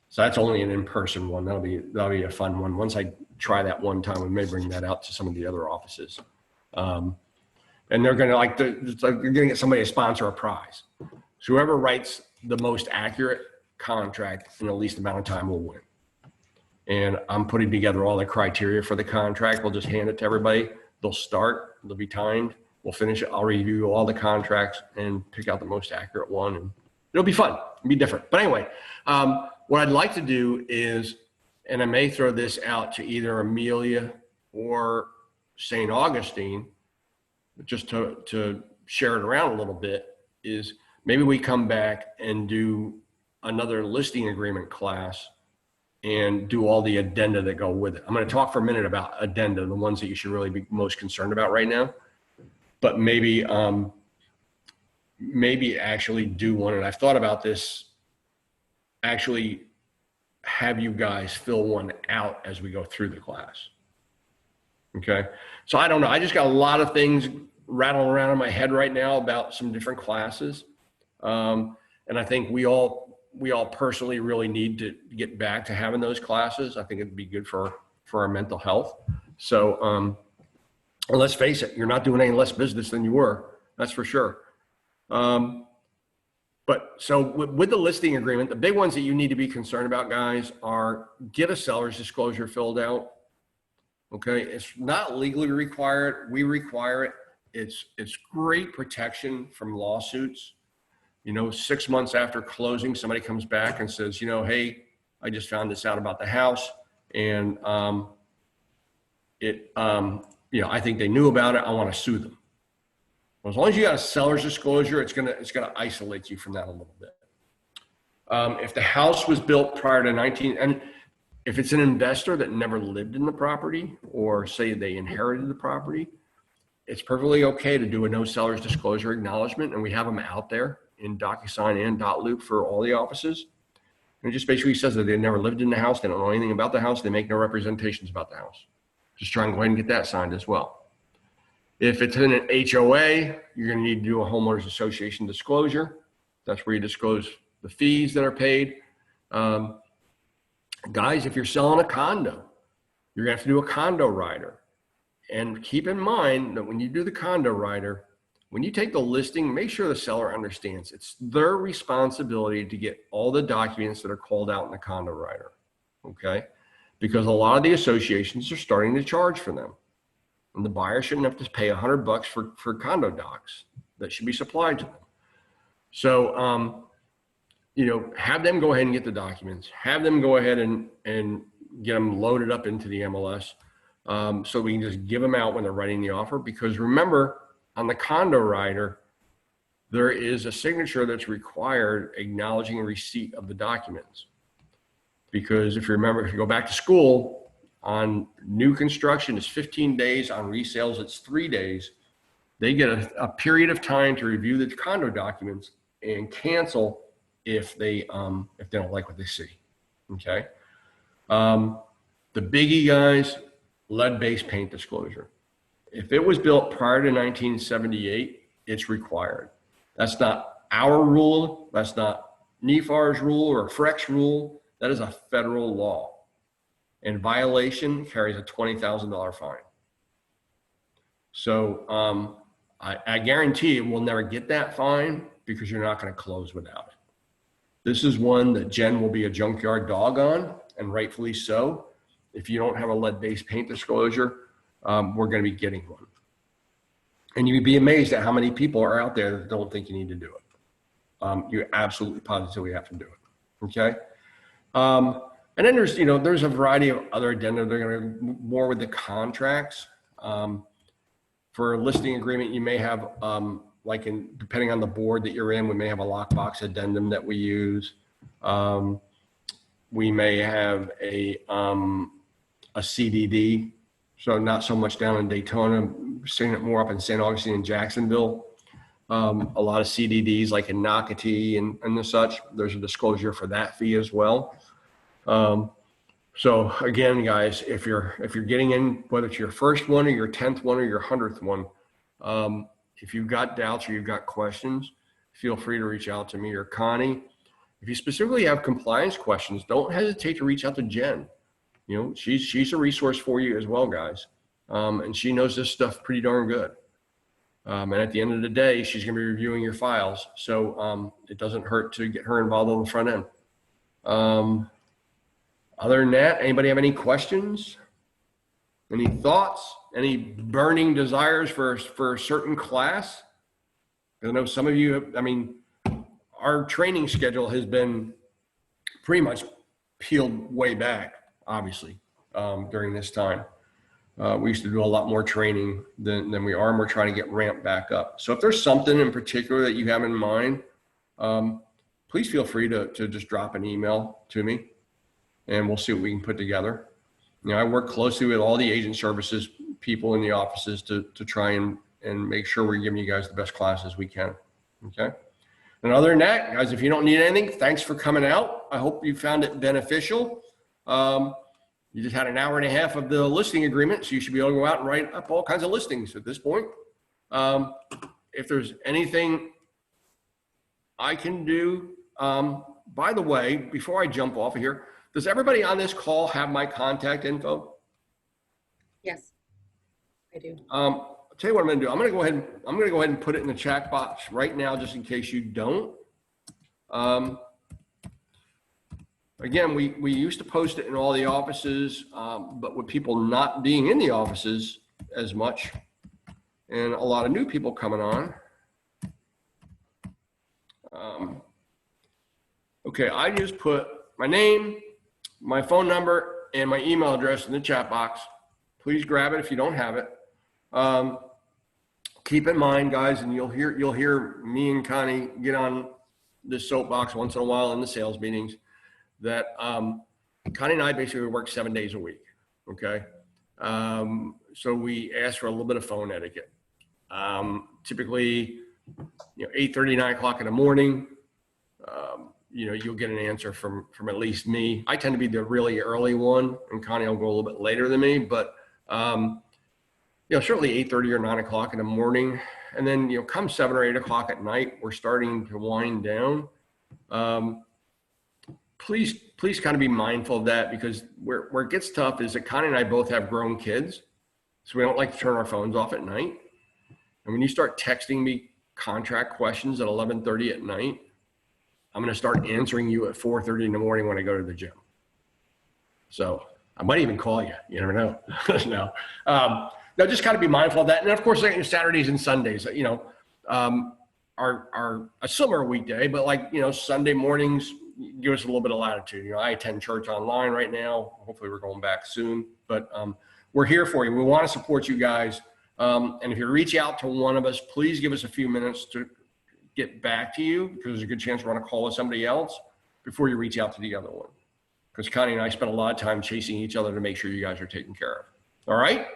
So that's only an in-person one. That'll be a fun one. Once I try that one time, we may bring that out to some of the other offices. And they're going to they're going to get somebody to sponsor a prize. So whoever writes the most accurate contract in the least amount of time will win. And I'm putting together all the criteria for the contract. We'll just hand it to everybody. They'll start, they'll be timed. We'll finish it. I'll review all the contracts and pick out the most accurate one. And it'll be fun. It'll be different. But anyway, what I'd like to do is, and I may throw this out to either Amelia or St. Augustine, just to share it around a little bit, is maybe we come back and do another listing agreement class and do all the addenda that go with it. I'm going to talk for a minute about addenda, the ones that you should really be most concerned about right now. But maybe actually do one, and I've thought about this, actually have you guys fill one out as we go through the class. Okay. So I don't know. I just got a lot of things rattling around in my head right now about some different classes. And I think we all personally really need to get back to having those classes. I think it'd be good for our mental health. So, and let's face it, you're not doing any less business than you were. That's for sure. But so with the listing agreement, the big ones that you need to be concerned about, guys, are get a seller's disclosure filled out. Okay. It's not legally required. We require it. It's great protection from lawsuits. 6 months after closing, somebody comes back and says, hey, I just found this out about the house, and I think they knew about it. I want to sue them. Well, as long as you got a seller's disclosure, it's gonna isolate you from that a little bit. If the house was built prior to and if it's an investor that never lived in the property, or say they inherited the property, it's perfectly okay to do a no seller's disclosure acknowledgement, and we have them out there in DocuSign and .loop for all the offices. And it just basically says that they never lived in the house, they don't know anything about the house, they make no representations about the house. Just try and go ahead and get that signed as well. If it's in an HOA, you're going to need to do a homeowners association disclosure. That's where you disclose the fees that are paid. Guys, if you're selling a condo, you're going to have to do a condo rider. And keep in mind that when you do the condo rider, when you take the listing, make sure the seller understands it's their responsibility to get all the documents that are called out in the condo rider. Okay? Because a lot of the associations are starting to charge for them. And the buyer shouldn't have to pay $100 for condo docs that should be supplied to them. So, have them go ahead and get the documents. Have them go ahead and get them loaded up into the MLS, so we can just give them out when they're writing the offer. Because remember, on the condo rider, there is a signature that's required acknowledging receipt of the documents. Because if you remember, if you go back to school, on new construction, it's 15 days. On resales, it's 3 days. They get a period of time to review the condo documents and cancel if they don't like what they see. Okay. The biggie, guys, lead-based paint disclosure. If it was built prior to 1978, it's required. That's not our rule. That's not NEFAR's rule or FREC's rule. That is a federal law. And violation carries a $20,000 fine. So I guarantee you we'll never get that fine because you're not going to close without it. This is one that Jen will be a junkyard dog on, and rightfully so. if you don't have a lead-based paint disclosure, we're going to be getting one. And you'd be amazed at how many people are out there that don't think you need to do it. You absolutely positively have to do it. Okay. And then there's, there's a variety of other addenda. They're going to more with the contracts. For a listing agreement, you may have, depending on the board that you're in, we may have a lockbox addendum that we use. We may have a CDD. So not so much down in Daytona, seeing it more up in St. Augustine and Jacksonville. A lot of CDDs like in Nocatee and the such. There's a disclosure for that fee as well. So again, guys, if you're getting in, whether it's your first one or your 10th one or your 100th one, if you've got doubts or you've got questions, feel free to reach out to me or Connie. If you specifically have compliance questions, don't hesitate to reach out to Jen. She's a resource for you as well, guys. And she knows this stuff pretty darn good. And at the end of the day, she's going to be reviewing your files. So it doesn't hurt to get her involved on the front end. Other than that, anybody have any questions? Any thoughts? Any burning desires for a certain class? I know some of you, our training schedule has been pretty much peeled way back, obviously, during this time. We used to do a lot more training than we are, and we're trying to get ramped back up. So if there's something in particular that you have in mind, please feel free to just drop an email to me, and we'll see what we can put together. I work closely with all the agent services people in the offices to try and make sure we're giving you guys the best classes we can. Okay. And other than that, guys, if you don't need anything, thanks for coming out. I hope you found it beneficial. You just had an hour and a half of the listing agreement, so you should be able to go out and write up all kinds of listings at this point. If there's anything I can do, by the way, before I jump off of here, does everybody on this call have my contact info? Yes, I do. I'll tell you what I'm going to do. I'm going to go ahead and put it in the chat box right now, just in case you don't. Again, we used to post it in all the offices, but with people not being in the offices as much and a lot of new people coming on. Okay, I just put my name, my phone number, and my email address in the chat box. Please grab it if you don't have it. Keep in mind, guys, and you'll hear me and Connie get on this soapbox once in a while in the sales meetings, that Connie and I basically work 7 days a week. Okay. So we ask for a little bit of phone etiquette. Typically, 8:30, 9 o'clock in the morning, you'll get an answer from at least me. I tend to be the really early one, and Connie will go a little bit later than me, but certainly 8:30 or 9 o'clock in the morning. And then, come 7 or 8 o'clock at night, we're starting to wind down. Please kind of be mindful of that, because where it gets tough is that Connie and I both have grown kids. So we don't like to turn our phones off at night. And when you start texting me contract questions at 11:30 at night, I'm going to start answering you at 4:30 in the morning when I go to the gym. So I might even call you. You never know. No, just kind of be mindful of that. And of course, Saturdays and Sundays, are a similar weekday, but Sunday mornings give us a little bit of latitude. I attend church online right now. Hopefully we're going back soon, but we're here for you. We want to support you guys. And if you reach out to one of us, please give us a few minutes to get back to you, because there's a good chance we're on a call with somebody else before you reach out to the other one. Because Connie and I spent a lot of time chasing each other to make sure you guys are taken care of. All right.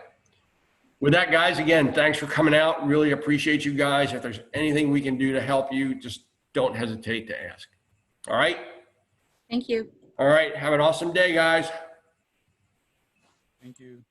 With that, guys, again, thanks for coming out. Really appreciate you guys. If there's anything we can do to help you, just don't hesitate to ask. All right. Thank you. All right. Have an awesome day, guys. Thank you.